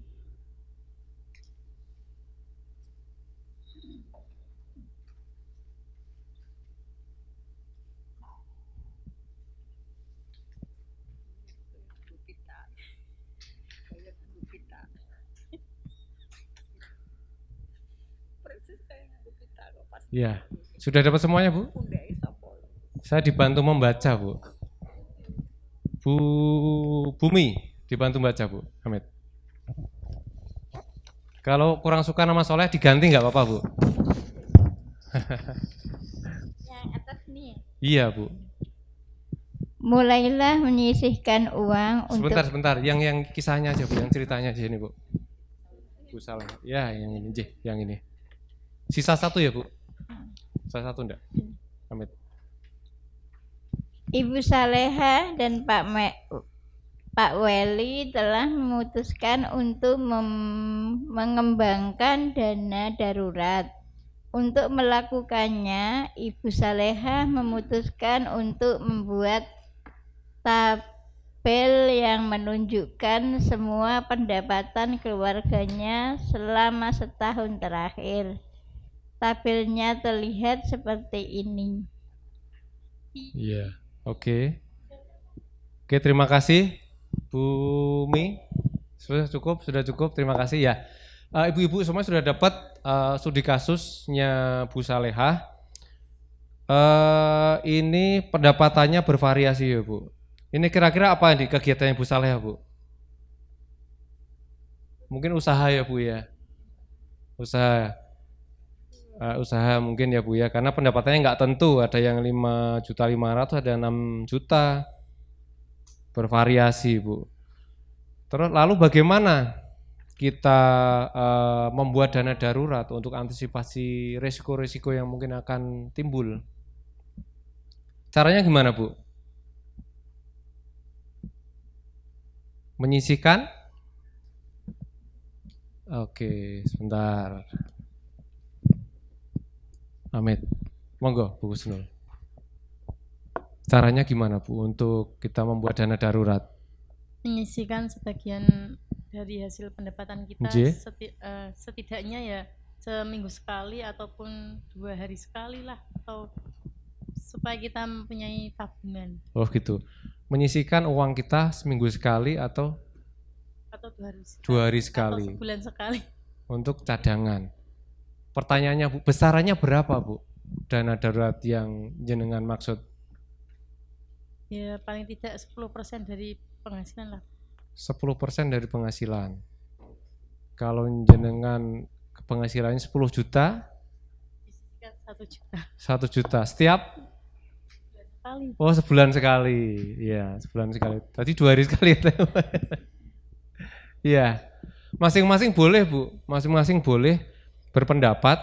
Ya, sudah dapat semuanya Bu? Saya dibantu membaca Bu. Bu Bumi dibantu baca Bu Hamid. Kalau kurang suka nama Soleh diganti nggak apa-apa Bu? Yang atas nih. Iya Bu. Mulailah menyisihkan uang Sebentar, yang kisahnya aja Bu, yang ceritanya aja ini Bu. Bu Saleh. Ya, yang ini, yang ini. Sisa satu ya Bu? Sisa satu enggak? Hamid. Ibu Saleha dan Pak Weli telah memutuskan untuk mengembangkan dana darurat. Untuk melakukannya, Ibu Saleha memutuskan untuk membuat tabel yang menunjukkan semua pendapatan keluarganya selama setahun terakhir. Tabelnya terlihat seperti ini. Iya, oke. Oke, terima kasih Bu Mi. Sudah cukup, terima kasih ya. Ibu-ibu semua sudah dapat studi kasusnya Bu Saleha. Ini pendapatannya bervariasi ya Bu. Ini kira-kira apa di kegiatannya Bu Saleha Bu? Mungkin usaha ya Bu ya? Usaha mungkin ya Bu ya, karena pendapatannya nggak tentu, ada yang 5.500.000, ada 6 juta, bervariasi Bu. Terus lalu bagaimana kita membuat dana darurat untuk antisipasi risiko-risiko yang mungkin akan timbul? Caranya gimana Bu? Menyisihkan? Oke, sebentar. Hamid, monggo Bu Husnul. Caranya gimana Bu untuk kita membuat dana darurat? Menyisihkan sebagian dari hasil pendapatan kita, setidaknya ya seminggu sekali ataupun 2 hari sekali lah, atau supaya kita mempunyai tabungan. Oh gitu. Menyisihkan uang kita seminggu sekali atau 2 hari sekali. Atau sebulan sekali. Untuk cadangan. Pertanyaannya Bu, besarannya berapa Bu? Dana darurat yang jenengan maksud? Ya paling tidak 10% dari penghasilan lah. 10% dari penghasilan. Kalau jenengan penghasilannya 10 juta? 1 juta. 1 juta setiap? Sekali. Oh sebulan sekali. Iya sebulan sekali. Tadi 2 hari sekali. Iya. Masing-masing boleh, Bu. Masing-masing boleh berpendapat.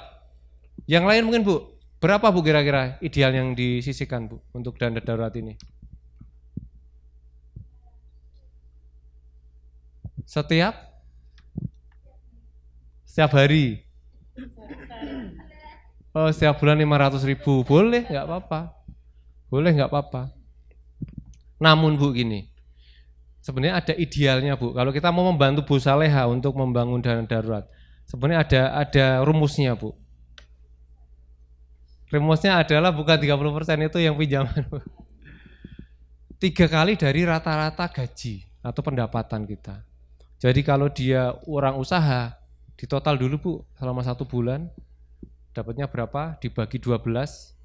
Yang lain mungkin, Bu. Berapa, Bu, kira-kira ideal yang disisihkan, Bu, untuk dana darurat ini? Setiap hari. Oh, setiap bulan 500.000. Boleh, nggak apa-apa. Boleh, nggak apa-apa. Namun, Bu, gini. Sebenarnya ada idealnya, Bu. Kalau kita mau membantu Bu Saleha untuk membangun dana darurat, sebenarnya ada rumusnya, Bu. Rumusnya adalah bukan 30% itu yang pinjaman, Bu. 3 kali dari rata-rata gaji atau pendapatan kita. Jadi kalau dia orang usaha, ditotal dulu, Bu, selama 1 bulan, dapatnya berapa, dibagi 12,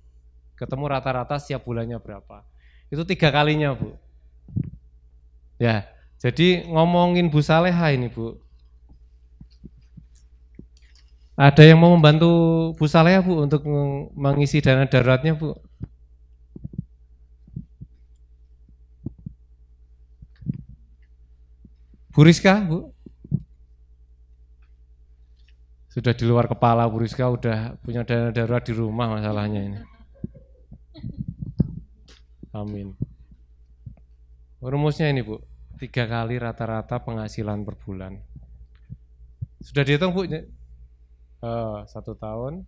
ketemu rata-rata setiap bulannya berapa. Itu 3 kalinya, Bu. Ya, jadi ngomongin Bu Saleha ini, Bu. Ada yang mau membantu Bu Saleha, Bu, untuk mengisi dana daruratnya, Bu? Bu Rizka, Bu? Sudah di luar kepala Bu Rizka, udah punya dana darurat di rumah masalahnya ini. Amin. Rumusnya ini, Bu. 3 kali rata-rata penghasilan per bulan. Sudah dihitung, Bu? 1 tahun.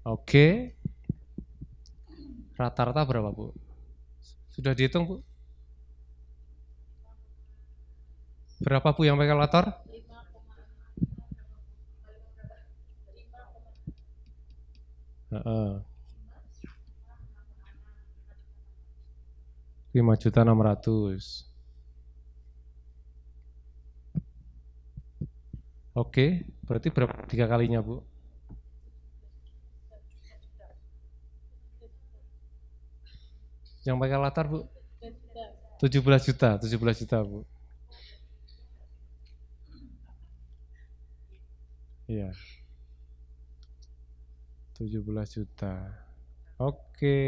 Oke. Rata-rata berapa, Bu? Sudah dihitung, Bu? Berapa, Bu, yang pakai kalkulator? 5.600.000. Oke, berarti berapa 3 kalinya, Bu? Yang pakai latar, Bu? 17 juta, Bu. Iya. 17 juta. Oke,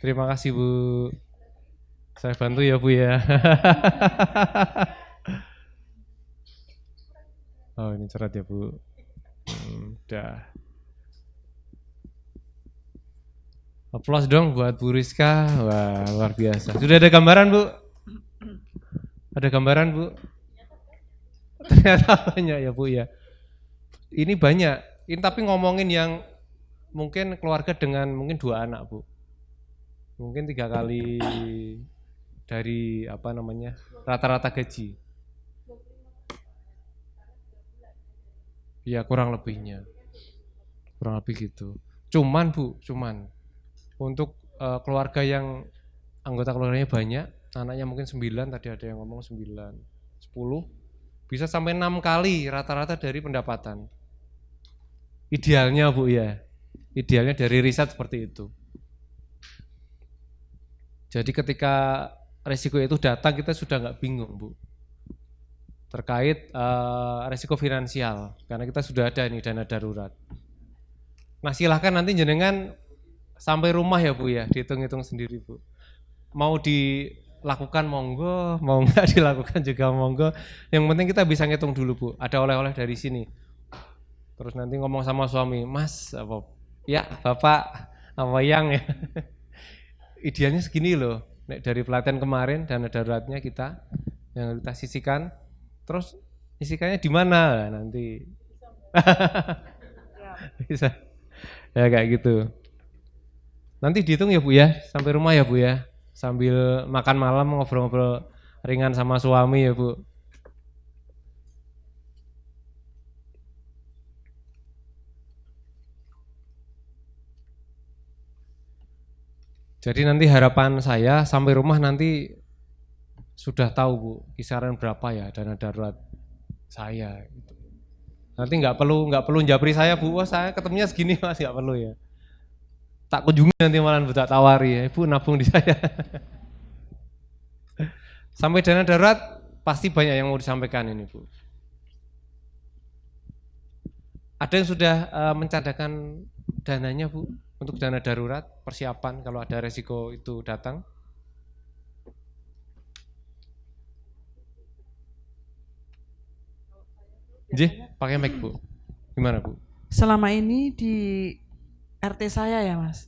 terima kasih, Bu. Saya bantu ya, Bu, ya. Oh, ini cerat ya, Bu. Udah. Aplaus dong buat Bu Rizka. Wah, luar biasa. Sudah ada gambaran, Bu? Ada gambaran, Bu? Ternyata banyak ya, Bu, ya. Ini banyak. Ini tapi ngomongin yang mungkin keluarga dengan mungkin 2 anak, Bu. Mungkin 3 kali dari rata-rata gaji. Ya, kurang lebihnya. Kurang lebih gitu. Cuman, Bu, untuk keluarga yang anggota keluarganya banyak, anaknya mungkin 9, tadi ada yang ngomong 9, 10, bisa sampai 6 kali rata-rata dari pendapatan. Idealnya, Bu, ya. Idealnya dari riset seperti itu. Jadi ketika resiko itu datang, kita sudah nggak bingung, Bu. Terkait resiko finansial, karena kita sudah ada ini dana darurat. Nah, silahkan nanti jenengan sampai rumah ya, Bu, ya, dihitung-hitung sendiri, Bu. Mau dilakukan monggo, mau nggak dilakukan juga monggo. Yang penting kita bisa ngitung dulu, Bu. Ada oleh-oleh dari sini. Terus nanti ngomong sama suami, Mas, ya Bapak, yang ya. Idealnya segini loh. Dari pelatihan kemarin dana daruratnya kita yang kita sisihkan. Terus sisihkannya di mana nanti? Bisa. Ya kayak gitu. Nanti dihitung ya, Bu, ya, sampai rumah ya, Bu, ya. Sambil makan malam ngobrol-ngobrol ringan sama suami ya, Bu. Jadi nanti harapan saya sampai rumah nanti sudah tahu, Bu, kisaran berapa ya dana darurat saya. Nanti nggak perlu japri saya, Bu, wah saya ketemunya segini, Mas, nggak perlu ya. Tak kunjungi nanti malah Bu, tak tawari ya, Ibu nabung di saya. Sampai dana darurat pasti banyak yang mau disampaikan ini, Bu. Ada yang sudah mencadangkan dananya, Bu, untuk dana darurat, persiapan kalau ada resiko itu datang? pakai mic Bu. Gimana Bu? Selama ini di RT saya ya Mas,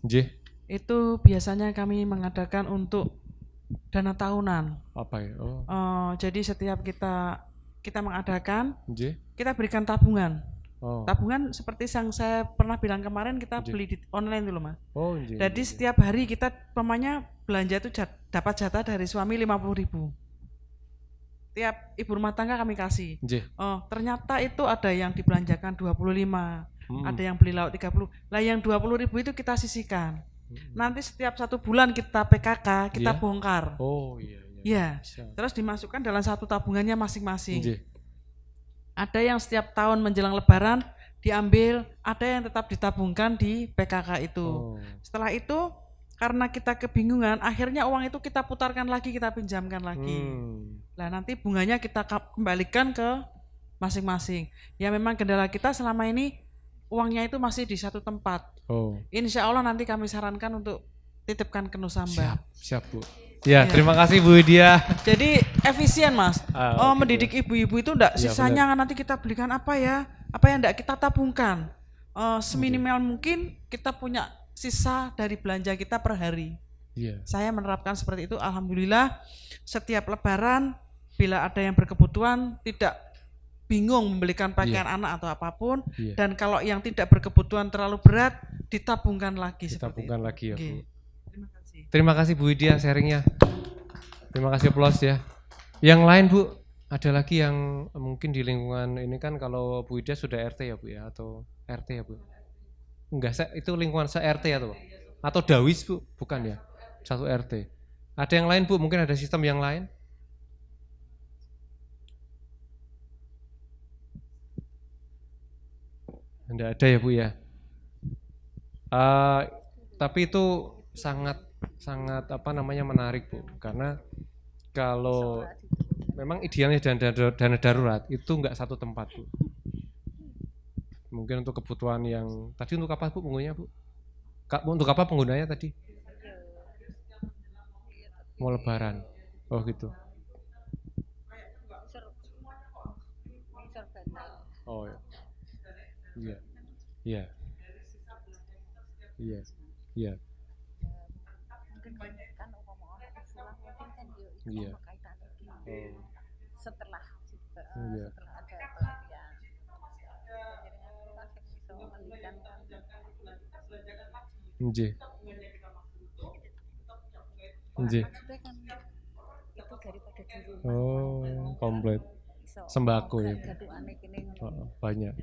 itu biasanya kami mengadakan untuk dana tahunan. Apa ya? Jadi setiap kita mengadakan, kita berikan tabungan. Tabungan seperti yang saya pernah bilang kemarin, kita beli di online dulu Mas. Jadi setiap hari kita pemanya belanja itu dapat jatah dari suami 50.000. Tiap ibu rumah tangga kami kasih. Ternyata itu ada yang dibelanjakan 25, ada yang beli lauk 30. Lah yang 20.000 itu kita sisihkan. Nanti setiap 1 bulan kita PKK, kita bongkar. Iya. Terus dimasukkan dalam satu tabungannya masing-masing. Ada yang setiap tahun menjelang lebaran diambil, ada yang tetap ditabungkan di PKK itu. Setelah itu karena kita kebingungan, akhirnya uang itu kita putarkan lagi, kita pinjamkan lagi. Nah nanti bunganya kita kembalikan ke masing-masing. Ya memang kendala kita selama ini uangnya itu masih di satu tempat. Insya Allah nanti kami sarankan untuk titipkan ke Nusa Mbak. Siap Bu. Ya, terima kasih Bu Widya. Jadi efisien Mas. Mendidik ibu-ibu itu enggak sisanya nanti kita belikan apa yang enggak kita tabungkan. Seminimal mungkin kita punya sisa dari belanja kita per hari. Saya menerapkan seperti itu. Alhamdulillah setiap lebaran bila ada yang berkebutuhan tidak bingung membelikan pakaian anak atau apapun, dan kalau yang tidak berkebutuhan terlalu berat ditabungkan lagi. Ditabungkan lagi ya Bu. Terima kasih Bu Widya sharingnya. Terima kasih plus ya. Yang lain Bu, ada lagi yang mungkin di lingkungan ini kan kalau Bu Widya sudah RT ya Bu ya, atau RT ya Bu? Enggak, itu lingkungan se-RT atau Dawis Bu? Bukan ya, satu RT. Ada yang lain Bu, mungkin ada sistem yang lain? Enggak ada ya Bu ya. Tapi itu sangat menarik Bu, karena kalau memang idealnya dana darurat itu enggak satu tempat Bu. Mungkin untuk kebutuhan yang tadi untuk apa Bu penggunanya Bu? Untuk apa penggunanya tadi? Mau lebaran. Oh gitu. Oh ya. Iya. Iya. Setelah ada komplit sembako ya. Banyak.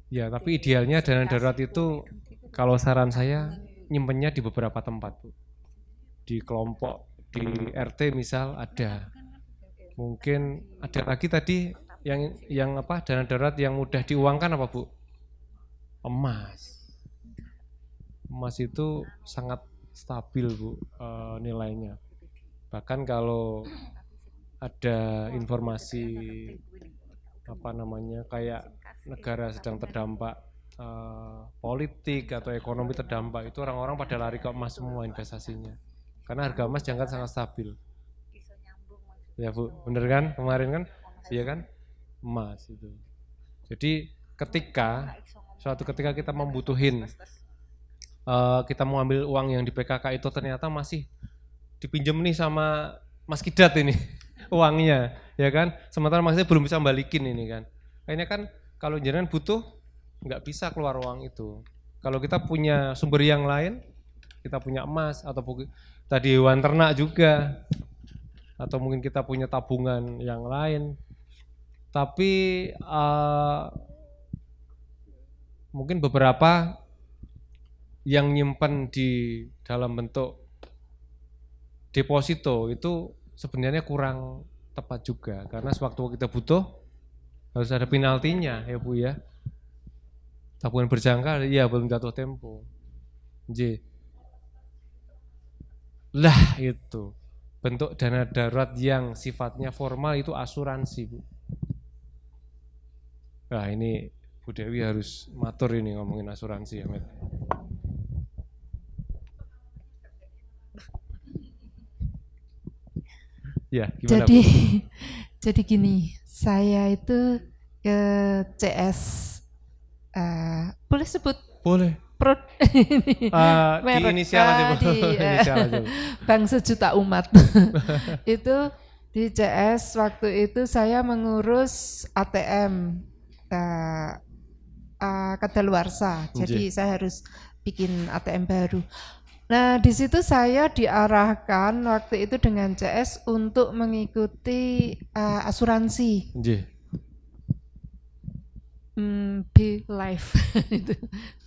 Ya, tapi idealnya dana darurat itu kalau saran saya nyimpennya di beberapa tempat Bu. Di kelompok, di RT misal ada. Mungkin ada lagi tadi yang apa dana darurat yang mudah diuangkan apa Bu? Emas. Emas itu sangat stabil Bu nilainya. Bahkan kalau ada informasi kayak negara sedang terdampak politik atau ekonomi terdampak, itu orang-orang pada lari ke emas semua investasinya. Karena harga emas jangan sangat stabil. Ya Bu, bener kan kemarin kan? Iya kan? Emas itu. Jadi suatu ketika kita membutuhin, kita mau ambil uang yang di PKK itu ternyata masih dipinjam nih sama Mas Kidat ini uangnya, ya kan? Sementara Mas Kidat belum bisa balikin ini kan. Kayaknya kan kalau jenengan butuh nggak bisa keluar uang itu. Kalau kita punya sumber yang lain, kita punya emas atau tadi hewan ternak juga, atau mungkin kita punya tabungan yang lain. Tapi mungkin beberapa yang nyimpen di dalam bentuk deposito itu sebenarnya kurang tepat juga, karena sewaktu kita butuh harus ada penaltinya ya Bu ya. Tabungan berjangka ya belum jatuh tempo. Lah itu bentuk dana darurat yang sifatnya formal itu asuransi Bu. Nah ini Bu Dewi harus matur ini ngomongin asuransi ya Met. Ya, gimana, jadi gini, saya itu ke CS. Boleh sebut? Boleh. Di inisial aja, Bu. Inisial aja, Bu. Bank Sejuta Umat. Itu di CS waktu itu saya mengurus ATM kadaluarsa. Jadi saya harus bikin ATM baru. Nah, di situ saya diarahkan waktu itu dengan CS untuk mengikuti asuransi. B-Life itu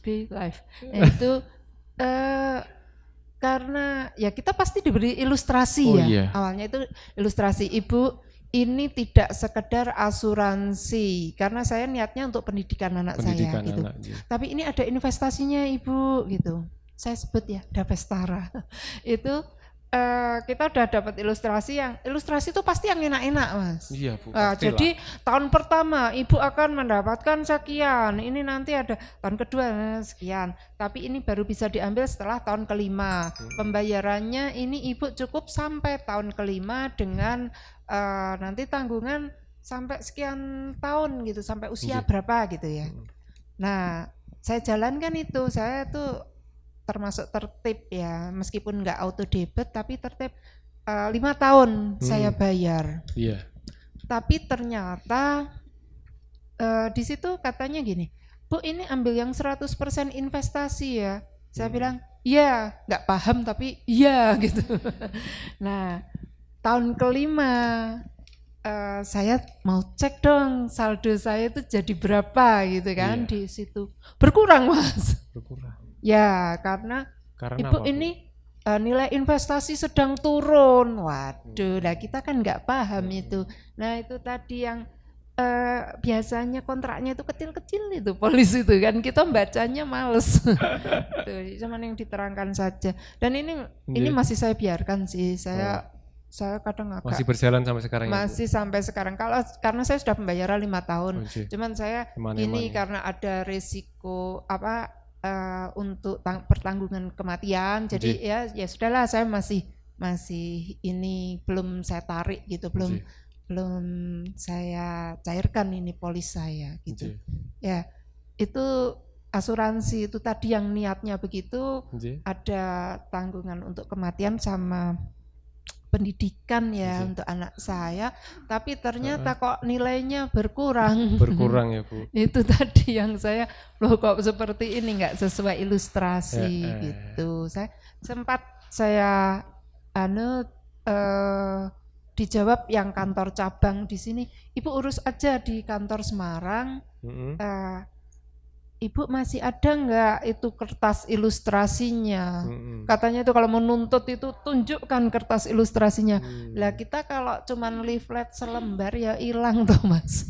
B-Life. Itu karena ya kita pasti diberi ilustrasi awalnya itu ilustrasi, Ibu, ini tidak sekedar asuransi karena saya niatnya untuk pendidikan anak saya gitu. Tapi ini ada investasinya, Ibu, gitu. Saya sebut ya Davestara. Itu kita udah dapat ilustrasi itu pasti yang enak-enak, Mas. Iya, Bu. Jadi tahun pertama Ibu akan mendapatkan sekian, ini nanti ada tahun kedua sekian, tapi ini baru bisa diambil setelah tahun kelima. Pembayarannya ini Ibu cukup sampai tahun kelima dengan nanti tanggungan sampai sekian tahun gitu, sampai usia berapa gitu ya. Nah, saya jalankan itu, saya tuh termasuk tertib ya, meskipun nggak auto debit tapi tertib 5 tahun saya bayar. Tapi ternyata di situ katanya gini, Bu, ini ambil yang 100% investasi ya. Saya bilang, iya, nggak paham tapi iya gitu. Nah, tahun kelima saya mau cek dong saldo saya itu jadi berapa gitu kan. Di situ berkurang, Mas. Berkurang. Ya, karena Ibu apa, ini nilai investasi sedang turun. Waduh, lah kita kan nggak paham itu. Nah, itu tadi yang biasanya kontraknya itu kecil-kecil itu polis itu kan, kita bacanya males. Tuh, cuman yang diterangkan saja. Dan ini masih saya biarkan sih. Saya kadang agak masih berjalan sampai sekarang. Masih sampai sekarang. Karena saya sudah pembayaran 5 tahun. Cuman saya ini karena ada risiko untuk pertanggungan kematian, jadi ya sudahlah, saya masih ini belum saya tarik gitu, belum saya cairkan ini polis saya gitu. Ya, itu asuransi itu tadi yang niatnya begitu, ada tanggungan untuk kematian sama pendidikan ya untuk anak saya, tapi ternyata kok nilainya berkurang ya, Bu. Itu tadi yang saya, loh kok seperti ini, nggak sesuai ilustrasi gitu. Saya sempat dijawab yang kantor cabang di sini, Ibu urus aja di kantor Semarang. Ibu masih ada nggak itu kertas ilustrasinya? Katanya itu kalau menuntut itu tunjukkan kertas ilustrasinya. Lah kita kalau cuman leaflet selembar ya hilang tuh, Mas.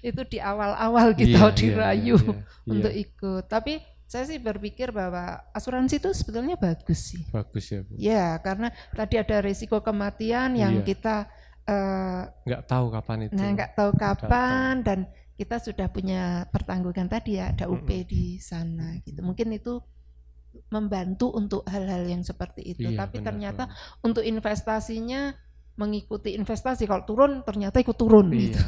Itu di awal-awal kita dirayu untuk ikut. Tapi saya sih berpikir bahwa asuransi itu sebetulnya bagus sih. Bagus ya, Bu. Ya, karena tadi ada risiko kematian yang kita nggak tahu kapan itu. Nah, nggak tahu kapan dan kita sudah punya pertanggungan tadi ya, ada UP di sana gitu. Mungkin itu membantu untuk hal-hal yang seperti itu. Tapi ternyata untuk investasinya mengikuti investasi, kalau turun ternyata ikut turun gitu.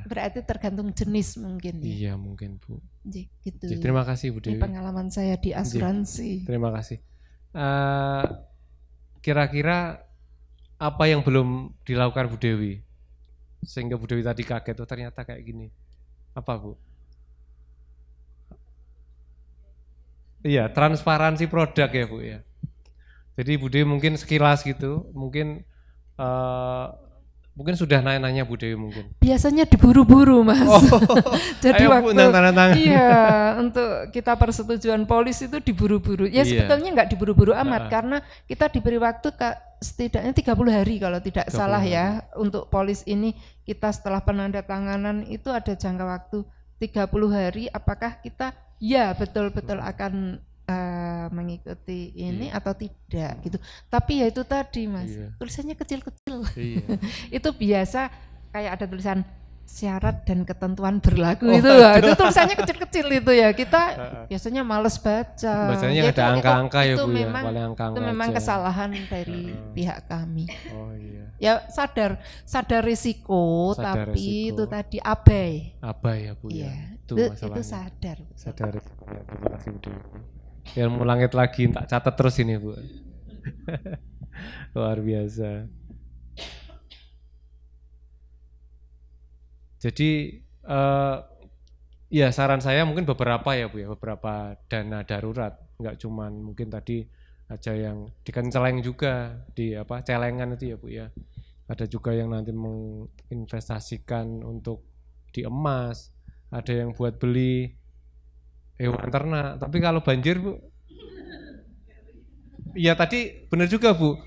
Berarti tergantung jenis mungkin. Iya, mungkin, Bu. Gitu. Terima kasih, Bu Dewi. Ini pengalaman saya di asuransi. Terima kasih. Kira-kira apa yang belum dilakukan Bu Dewi sehingga Bu Dewi tadi kaget, ternyata kayak gini? Apa, Bu? Iya, transparansi produk ya, Bu ya. Jadi Bu Dewi mungkin sekilas gitu, mungkin sudah nanya-nanya Bu Dewi mungkin. Biasanya diburu-buru, Mas. Jadi ayo, Bu, iya, untuk kita persetujuan polis itu diburu-buru. Ya sebetulnya nggak diburu-buru amat karena kita diberi waktu setidaknya 30 hari kalau tidak salah ya. Untuk polis ini kita setelah penandatanganan itu ada jangka waktu 30 hari, apakah kita betul-betul akan mengikuti ini atau tidak gitu. Tapi ya itu tadi, Mas, tulisannya kecil-kecil. Itu biasa kayak ada tulisan syarat dan ketentuan berlaku itu tulisannya kecil-kecil itu ya, kita biasanya males baca. Bacanya ada angka-angka ya Bu memang, ya, paling angka-angka itu memang aja. Kesalahan dari pihak kami. Oh iya. Ya sadar risiko, Sadar tapi risiko. itu tadi abai. Abai ya Bu ya. Itu sadar. Sadar risiko ya, terima kasih Bu Dewi. Ya mau langit lagi, tak catat terus ini Bu. Luar biasa. Jadi ya saran saya mungkin beberapa ya Bu ya, beberapa dana darurat, nggak cuman mungkin tadi aja yang dikenceleng juga di celengan itu ya Bu ya. Ada juga yang nanti menginvestasikan untuk di emas, ada yang buat beli hewan ternak. Tapi kalau banjir Bu, iya tadi benar juga Bu.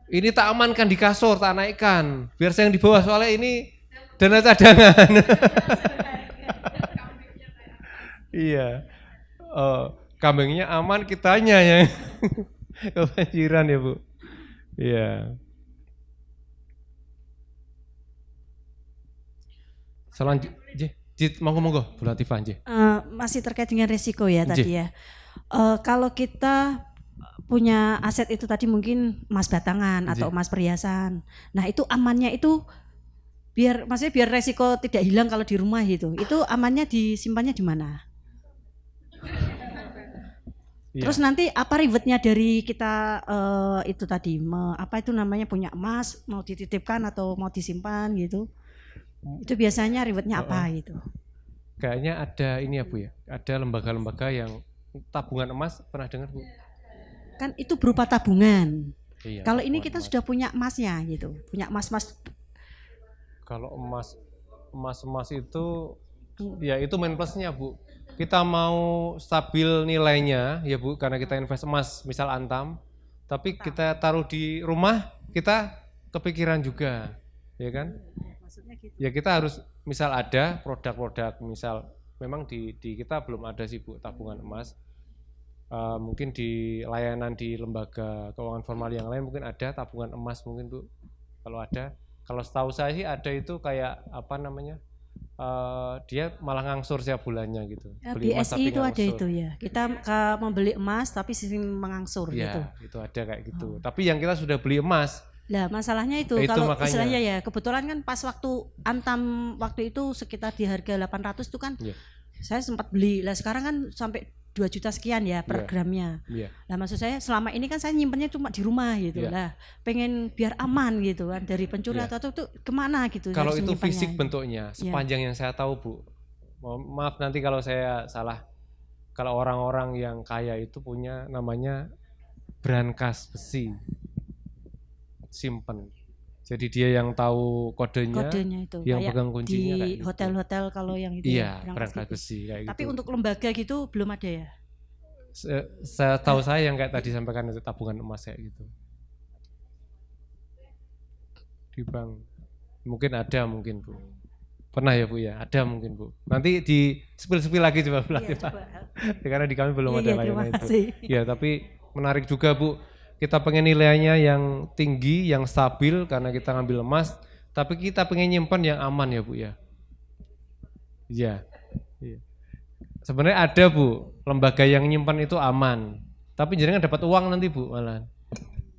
Ini tak amankan di kasur, tak naikkan, biar saya yang di bawah soalnya ini dana cadangan. Iya. Kambingnya aman, kitanya yang kebanjiran ya Bu. Iya. Selanjutnya, monggo Bu Latifah. Masih terkait dengan resiko ya tadi ya. Kalau kita punya aset itu tadi mungkin emas batangan atau emas perhiasan. Nah itu amannya itu biar resiko tidak hilang kalau di rumah itu amannya disimpannya di mana? Terus nanti apa ribetnya dari kita itu tadi itu namanya punya emas mau dititipkan atau mau disimpan gitu? Itu biasanya ribetnya apa gitu? Kayaknya ada ini ya Bu ya, ada lembaga-lembaga yang tabungan emas, pernah dengar Bu? Kan itu berupa tabungan. Iya, kalau ini kita emas. Sudah punya emasnya gitu, punya emas. Kalau emas itu ya itu main plusnya Bu. Kita mau stabil nilainya ya Bu, karena kita invest emas misal Antam, tapi kita taruh di rumah kita kepikiran juga, ya kan? Maksudnya gitu. Ya kita harus misal ada produk-produk, misal memang di kita belum ada sih Bu tabungan emas. Mungkin di layanan di lembaga keuangan formal yang lain mungkin ada tabungan emas mungkin Bu, kalau ada. Kalau setahu saya sih ada itu kayak dia malah ngangsur setiap bulannya gitu. Beli BSI itu ada itu ya. Kita membeli emas tapi sistem mengangsur ya, gitu. Itu ada kayak gitu. Tapi yang kita sudah beli emas. Lah masalahnya itu kalau makanya, istilahnya ya kebetulan kan pas waktu Antam waktu itu sekitar di harga 800 itu kan saya sempat beli. Lah sekarang kan sampai 2 juta sekian ya per gramnya. Lah maksud saya selama ini kan saya nyimpennya cuma di rumah gitu. Lah pengen biar aman gitu kan dari pencuri atau itu kemana gitu. Kalau itu fisik bentuknya sepanjang yang saya tahu Bu. Maaf nanti kalau saya salah. Kalau orang-orang yang kaya itu punya namanya brankas besi. Simpen. Jadi dia yang tahu kodenya itu. Yang kayak pegang kuncinya di hotel-hotel gitu. Kalau yang itu brankas besi kayak tapi gitu. Untuk lembaga gitu belum ada ya? Saya tahu saya yang kayak tadi sampaikan itu tabungan emas kayak gitu. Di bank. Mungkin ada mungkin Bu. Pernah ya Bu ya? Ada mungkin Bu. Nanti di spill lagi coba Bu Latifah. Karena di kami belum ada layanan itu. Ya, tapi menarik juga Bu. Kita pengen nilainya yang tinggi, yang stabil karena kita ngambil emas, tapi kita pengen nyimpan yang aman ya Bu ya. Iya. Sebenarnya ada Bu, lembaga yang nyimpan itu aman, tapi jangan dapat uang nanti Bu malah.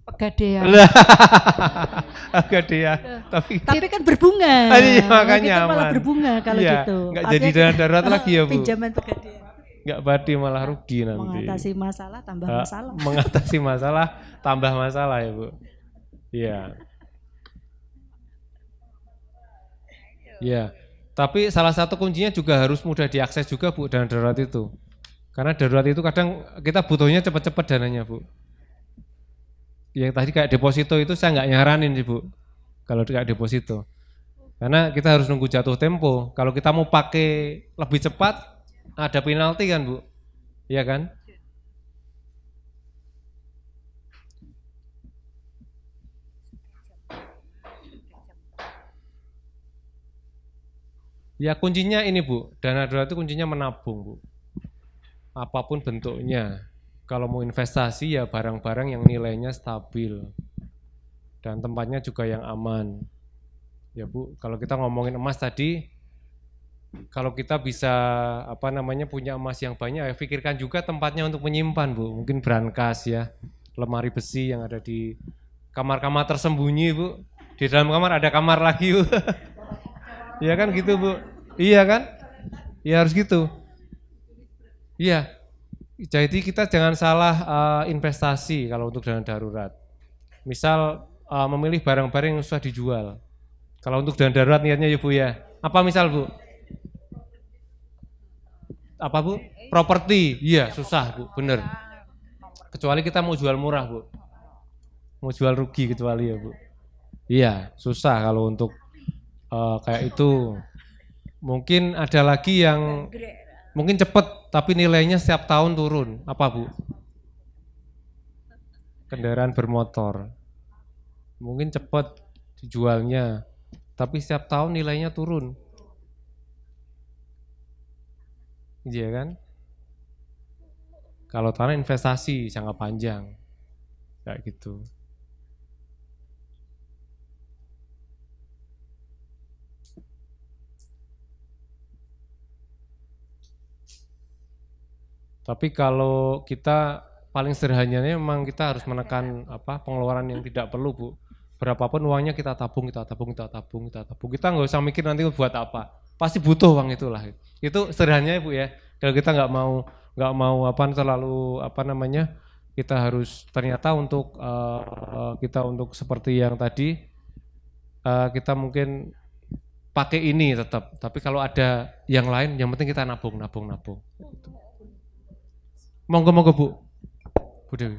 Pegadaian. Pegadaian. Tapi kan berbunga. Iya, makanya kita malah berbunga kalau gitu. Enggak jadi dana darurat lagi ya Bu. Pinjaman pegadaian. Enggak badi malah rugi nanti. Mengatasi masalah tambah masalah. Mengatasi masalah tambah masalah ya Bu. Iya. Iya. Tapi salah satu kuncinya juga harus mudah diakses juga Bu dana darurat itu. Karena darurat itu kadang kita butuhnya cepat-cepat dananya Bu. Yang tadi kayak deposito itu saya nggak nyaranin sih Bu. Kalau kayak deposito. Karena kita harus nunggu jatuh tempo. Kalau kita mau pakai lebih cepat ada penalti kan Bu, iya kan? Ya kuncinya ini Bu, dana darurat itu kuncinya menabung Bu. Apapun bentuknya. Kalau mau investasi ya barang-barang yang nilainya stabil. Dan tempatnya juga yang aman. Ya Bu, kalau kita ngomongin emas tadi, kalau kita bisa punya emas yang banyak, ya pikirkan juga tempatnya untuk menyimpan, Bu. Mungkin brankas ya, lemari besi yang ada di kamar-kamar tersembunyi, Bu. Di dalam kamar ada kamar lagi, Bu. Iya kan gitu, Bu. Iya kan? Ya harus gitu. Iya. Jadi kita jangan salah investasi kalau untuk dana darurat. Misal memilih barang-barang yang susah dijual. Kalau untuk dana darurat niatnya ya, Bu ya. Apa misal, Bu? Apa, Bu? Properti. Iya, susah, Bu. Bener. Kecuali kita mau jual murah, Bu. Mau jual rugi kecuali ya, Bu. Iya, susah kalau untuk kayak itu. Mungkin ada lagi yang mungkin cepat tapi nilainya setiap tahun turun. Apa, Bu? Kendaraan bermotor. Mungkin cepat dijualnya, tapi setiap tahun nilainya turun. Iya kan? Kalau tanah investasi jangka panjang, kayak gitu. Tapi kalau kita paling sederhananya memang kita harus menekan pengeluaran yang tidak perlu, Bu. Berapapun uangnya kita tabung. Kita nggak usah mikir nanti buat apa. Pasti butuh uang itulah. Itu sederhananya, Bu ya. Kalau kita nggak mau terlalu kita harus ternyata untuk kita untuk seperti yang tadi kita mungkin pakai ini tetap. Tapi kalau ada yang lain, yang penting kita nabung. Monggo Bu. Bu Dewi.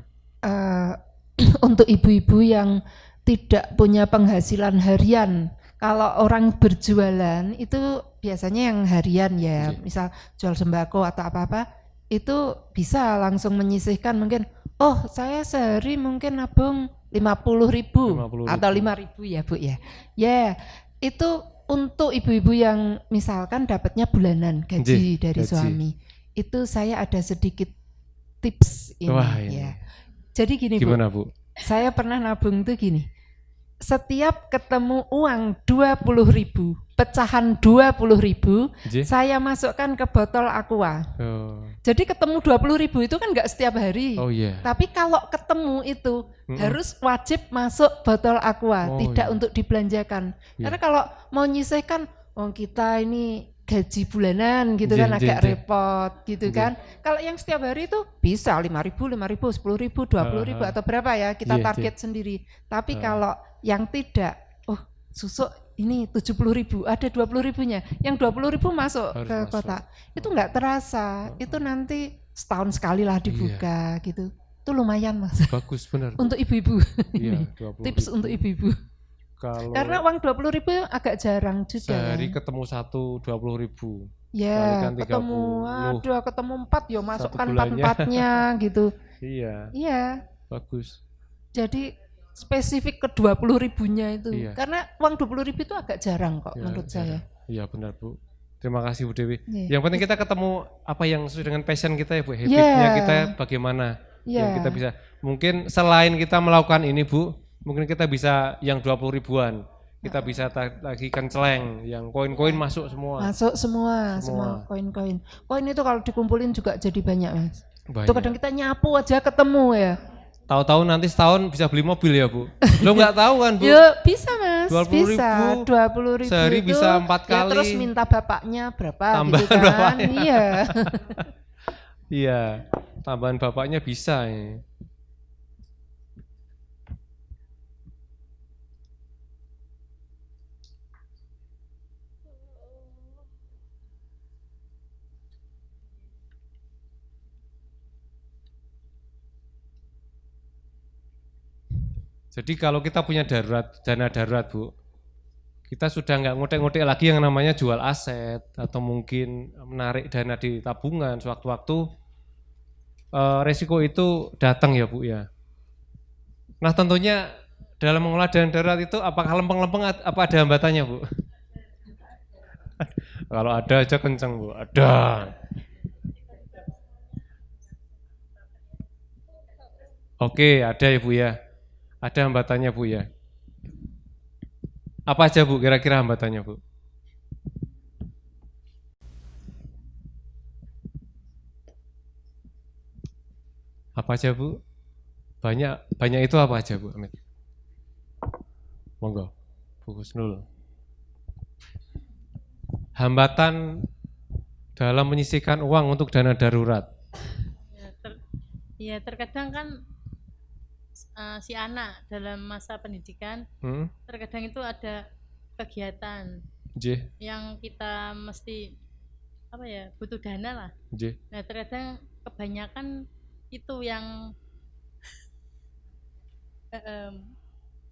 Untuk ibu-ibu yang tidak punya penghasilan harian, kalau orang berjualan itu biasanya yang harian ya, misal jual sembako atau apa-apa, itu bisa langsung menyisihkan mungkin, oh saya sehari mungkin nabung 50.000 atau 5.000 ya, Bu ya. Ya, itu untuk ibu-ibu yang misalkan dapatnya bulanan gaji dari suami. Itu saya ada sedikit tips ini. Wah, ya. Jadi gini, gimana, Bu? Saya pernah nabung tuh gini. Setiap ketemu uang 20.000, pecahan 20.000, saya masukkan ke botol aqua. Oh. Jadi ketemu 20.000 itu kan nggak setiap hari. Oh, yeah. Tapi kalau ketemu itu harus wajib masuk botol aqua, tidak untuk dibelanjakan. Karena kalau mau nyisihkan, kita ini gaji bulanan gitu kan agak repot gitu kan. Kalau yang setiap hari itu bisa 5.000, 10.000, 20.000 atau berapa ya kita target sendiri. Tapi kalau yang tidak, susuk ini 70.000, ada 20.000-nya. Yang 20.000 masuk ke kotak. Itu nggak terasa. Itu nanti setahun sekali lah dibuka gitu. Itu lumayan, Mas. Bagus benar. Untuk ibu-ibu. Iya, tips untuk ibu-ibu. Karena uang 20.000 agak jarang juga. Sehari ketemu 20.000. Ya, ketemu 4 ya masukkan 4-4-nya gitu. Iya. Iya. Bagus. Jadi spesifik ke 20.000-nya itu. Iya. Karena uang 20.000 itu agak jarang kok menurut saya. Iya benar, Bu. Terima kasih, Bu Dewi. Yang penting kita ketemu apa yang sesuai dengan passion kita ya, Bu. Habitnya kita bagaimana yang kita bisa. Mungkin selain kita melakukan ini, Bu, mungkin kita bisa yang 20.000-an. Kita bisa lagi celeng, yang koin-koin masuk semua. Masuk semua koin-koin. Koin itu kalau dikumpulin juga jadi banyak, Mas. Itu kadang kita nyapu aja ketemu ya. Tahu-tahu nanti setahun bisa beli mobil ya, Bu. Lo nggak tahu kan, Bu? Ya bisa, Mas. 20.000. 20.000 sehari itu, bisa 4 kali. Ya terus minta bapaknya berapa tambahan gitu kan. Bapaknya. Iya. Iya, tambahan bapaknya bisa ya. Jadi kalau kita punya dana darurat, Bu, kita sudah nggak ngotek-ngotek lagi yang namanya jual aset atau mungkin menarik dana di tabungan sewaktu-waktu resiko itu datang ya, Bu ya. Nah tentunya dalam mengolah dana darurat itu apakah lempeng-lempeng apa ada hambatannya, Bu? Kalau ada aja kencang, Bu. Ada. Oke, ada ya, Bu ya. Ada hambatannya, Bu ya. Apa aja, Bu, kira-kira hambatannya, Bu? Apa aja Bu? Banyak itu apa aja Bu Amit? Monggo, Bu Husnul. Hambatan dalam menyisihkan uang untuk dana darurat. Terkadang kan si anak dalam masa pendidikan, terkadang itu ada kegiatan yang kita mesti butuh dana lah. Nah terkadang kebanyakan itu yang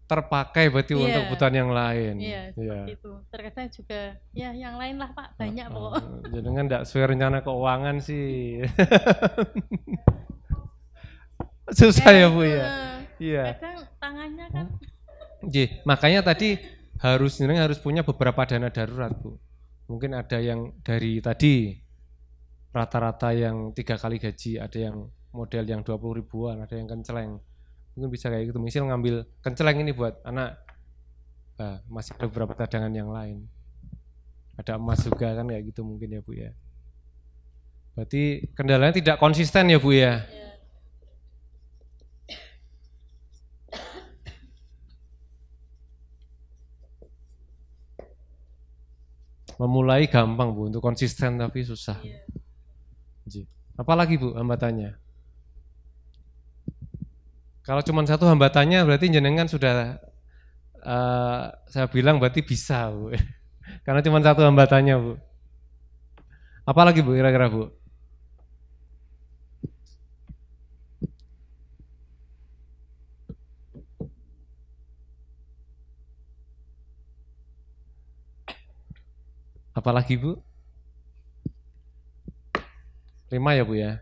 terpakai berarti untuk kebutuhan yang lain. Seperti itu. Terkadang juga yang lain lah Pak, banyak pokok. Jadi kan enggak sesuai rencana keuangan sih. Susah ya Bu ya. Iya. Kadang tangannya kan. Makanya tadi harus punya beberapa dana darurat Bu. Mungkin ada yang dari tadi rata-rata yang 3 kali gaji, ada yang model yang 20 ribuan, ada yang kenceleng. Mungkin bisa kayak gitu. Misal ngambil kenceleng ini buat anak. Nah, masih ada beberapa cadangan yang lain. Ada emas juga kan kayak gitu mungkin ya Bu ya. Berarti kendalanya tidak konsisten ya Bu ya. Memulai gampang Bu, untuk konsisten tapi susah. Apalagi Bu hambatannya? Kalau cuma satu hambatannya berarti jenengan sudah saya bilang berarti bisa Bu. Karena cuma satu hambatannya Bu. Apalagi Bu kira-kira Bu? Apalagi Bu? 5 ya Bu ya?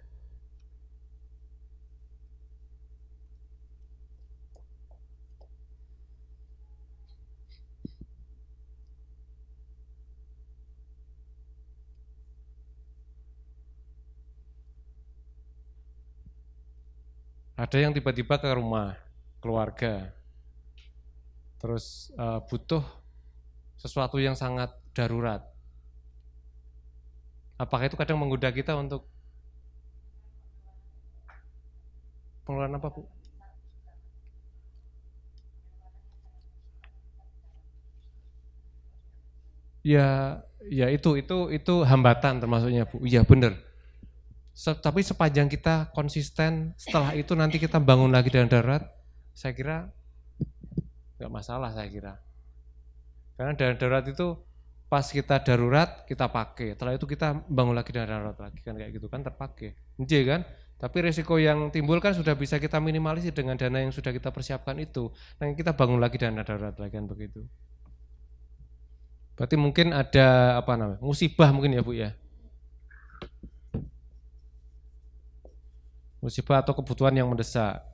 Ada yang tiba-tiba ke rumah keluarga, terus butuh sesuatu yang sangat darurat. Apakah itu kadang menggoda kita untuk pengeluaran apa Bu? Ya itu hambatan termasuknya Bu. Iya benar. Tapi sepanjang kita konsisten, setelah itu nanti kita bangun lagi dana darurat, saya kira nggak masalah saya kira. Karena dana darurat itu pas kita darurat kita pakai, setelah itu kita bangun lagi dana darurat lagi kan kayak gitu kan terpakai. Kan? Tapi resiko yang timbul kan sudah bisa kita minimalisir dengan dana yang sudah kita persiapkan itu. Nanti kita bangun lagi dana darurat lagi kan begitu. Berarti mungkin ada musibah mungkin ya Bu ya. Musibah atau kebutuhan yang mendesak.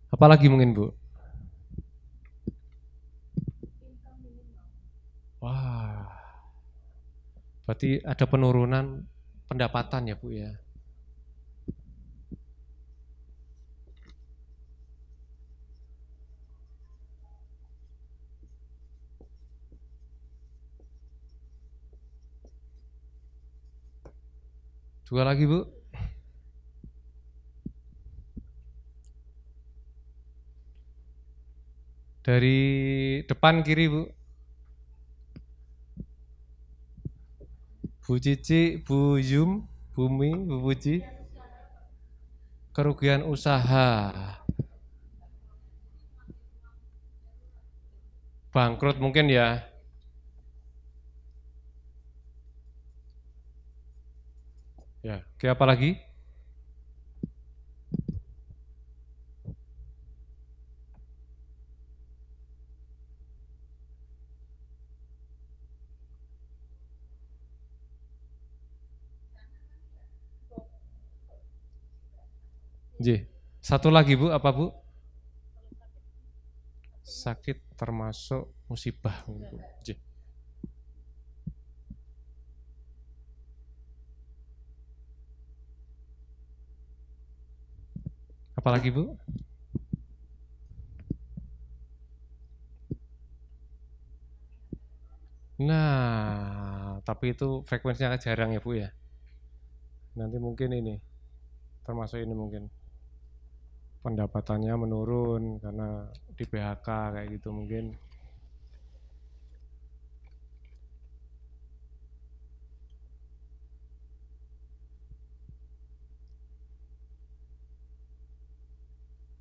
Apalagi mungkin Bu? Wah. Berarti ada penurunan pendapatan ya Bu ya. Dua lagi Bu. Dari depan kiri Bu. Bu Cici, Bu Yum, Bumi, Bu Puji. Kerugian usaha. Bangkrut mungkin ya. Ya, oke apa lagi? Satu lagi Bu, apa Bu? Sakit termasuk musibah. Apalagi Bu? Nah, tapi itu frekuensinya jarang ya Bu ya. Nanti mungkin ini, termasuk ini mungkin pendapatannya menurun karena di PHK kayak gitu mungkin.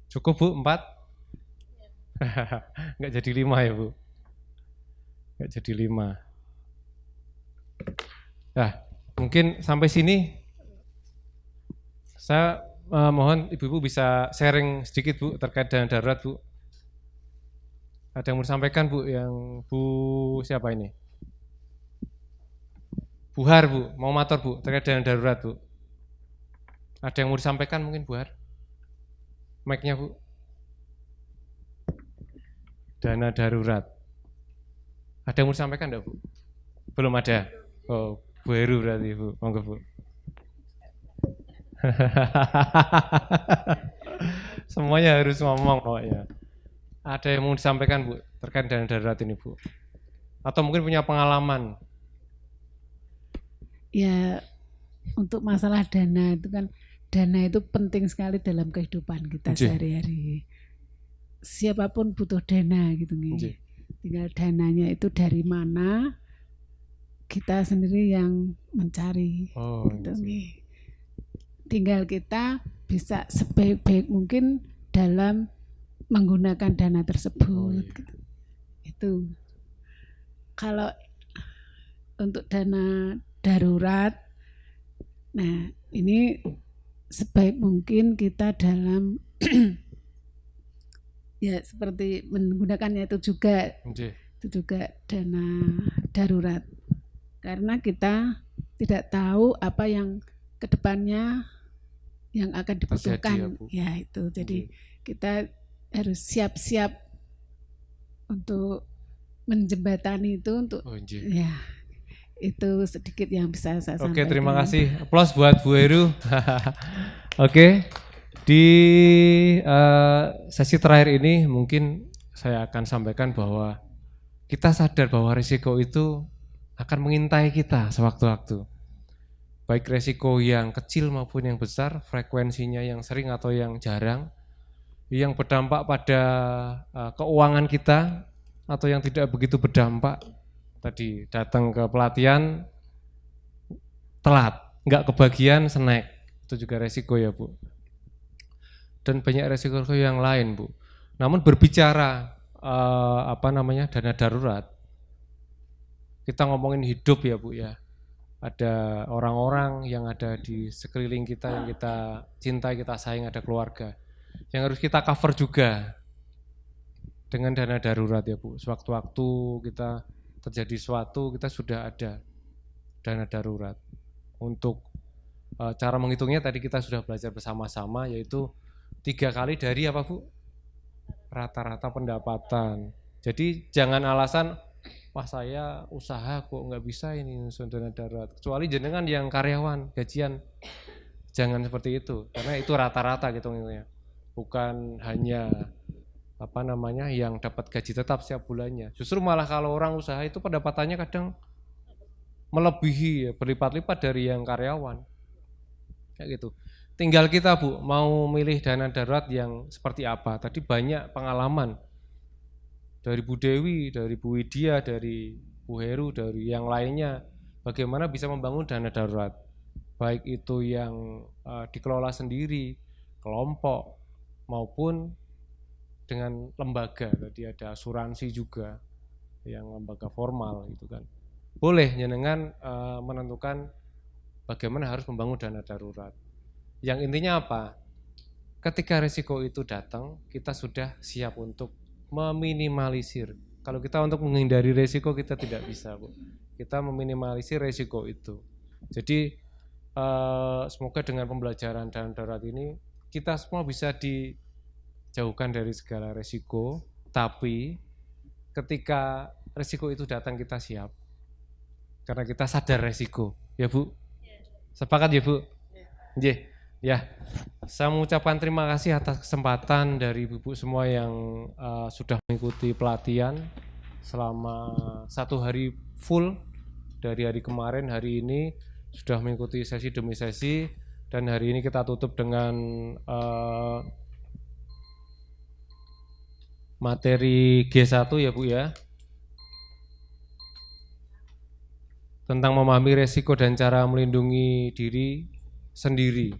Cukup Bu, 4? Nggak jadi 5 ya Bu? Nggak jadi 5. Nah, mungkin sampai sini saya mohon Ibu-Ibu bisa sharing sedikit Bu terkait dana darurat Bu. Ada yang mau disampaikan Bu, yang Bu siapa ini? Bu Har Bu, mau matur Bu terkait dana darurat Bu. Ada yang mau disampaikan mungkin Bu Har? Mic-nya Bu. Dana darurat. Ada yang mau disampaikan enggak Bu? Belum ada? Oh, Bu Heru berarti Bu, monggo Bu. Semuanya harus ngomong pokoknya. Ada yang mau disampaikan Bu terkait dana darurat ini Bu? Atau mungkin punya pengalaman? Ya, untuk masalah dana itu kan, dana itu penting sekali dalam kehidupan kita sehari-hari. Siapapun butuh dana gitu nih. Tinggal dananya itu dari mana, kita sendiri yang mencari. Gitu nih. Tinggal kita bisa sebaik-baik mungkin dalam menggunakan dana tersebut. Gitu. Itu. Kalau untuk dana darurat, nah ini sebaik mungkin kita dalam ya seperti menggunakannya itu juga dana darurat, karena kita tidak tahu apa yang kedepannya yang akan dibutuhkan ya itu. Jadi kita harus siap-siap untuk menjembatani itu untuk ya itu sedikit yang bisa saya sampaikan. Oke, terima kasih. Aplaus buat Bu Heru. Oke. Di sesi terakhir ini mungkin saya akan sampaikan bahwa kita sadar bahwa risiko itu akan mengintai kita sewaktu-waktu. Baik risiko yang kecil maupun yang besar, frekuensinya yang sering atau yang jarang, yang berdampak pada keuangan kita atau yang tidak begitu berdampak. Tadi datang ke pelatihan telat, nggak kebagian snack, itu juga resiko ya Bu. Dan banyak resiko yang lain Bu. Namun berbicara dana darurat, kita ngomongin hidup ya Bu ya. Ada orang-orang yang ada di sekeliling kita yang kita cintai, kita sayang, ada keluarga yang harus kita cover juga dengan dana darurat ya Bu. Sewaktu-waktu kita terjadi sesuatu, kita sudah ada dana darurat. Untuk cara menghitungnya tadi kita sudah belajar bersama-sama, yaitu 3 kali dari apa Bu? Rata-rata pendapatan. Jadi jangan alasan, wah saya usaha kok nggak bisa ini dana darurat. Kecuali jenengan yang karyawan, gajian. Jangan seperti itu, karena itu rata-rata gitu ya. Bukan hanya yang dapat gaji tetap setiap bulannya. Justru malah kalau orang usaha itu pendapatannya kadang melebihi, berlipat-lipat dari yang karyawan. Kayak gitu. Tinggal kita Bu, mau milih dana darurat yang seperti apa. Tadi banyak pengalaman dari Bu Dewi, dari Bu Widya, dari Bu Heru, dari yang lainnya. Bagaimana bisa membangun dana darurat. Baik itu yang dikelola sendiri, kelompok, maupun dengan lembaga. Tadi ada asuransi juga, yang lembaga formal gitu kan. Boleh jenengan menentukan bagaimana harus membangun dana darurat. Yang intinya apa? Ketika risiko itu datang, kita sudah siap untuk meminimalisir. Kalau kita untuk menghindari risiko, kita tidak bisa Bu. Kita meminimalisir risiko itu. Jadi semoga dengan pembelajaran dana darurat ini, kita semua bisa dijauhkan dari segala risiko, tapi ketika risiko itu datang kita siap. Karena kita sadar risiko, ya Bu? Sepakat ya Bu? Nggih. Ya, saya mengucapkan terima kasih atas kesempatan dari ibu-ibu semua yang sudah mengikuti pelatihan. selama 1 hari full dari hari kemarin, hari ini sudah mengikuti sesi demi sesi, dan hari ini kita tutup dengan materi G1 ya Bu ya, tentang memahami resiko dan cara melindungi diri sendiri.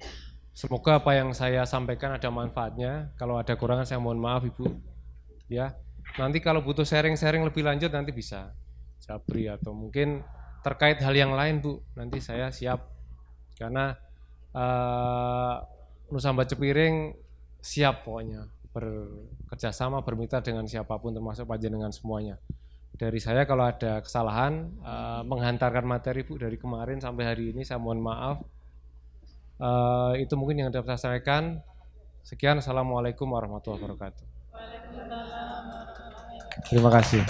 Semoga apa yang saya sampaikan ada manfaatnya. Kalau ada kurangan saya mohon maaf Ibu ya. Nanti kalau butuh sharing-sharing lebih lanjut nanti bisa Japri, atau mungkin terkait hal yang lain Bu, nanti saya siap, karena Nusa Baca Piring siap pokoknya bekerja sama, bermitra dengan siapapun termasuk panjenengan semuanya. Dari saya kalau ada kesalahan menghantarkan materi Bu dari kemarin sampai hari ini saya mohon maaf. Itu mungkin yang dapat saya sampaikan. Sekian, assalamualaikum warahmatullahi wabarakatuh. Terima kasih.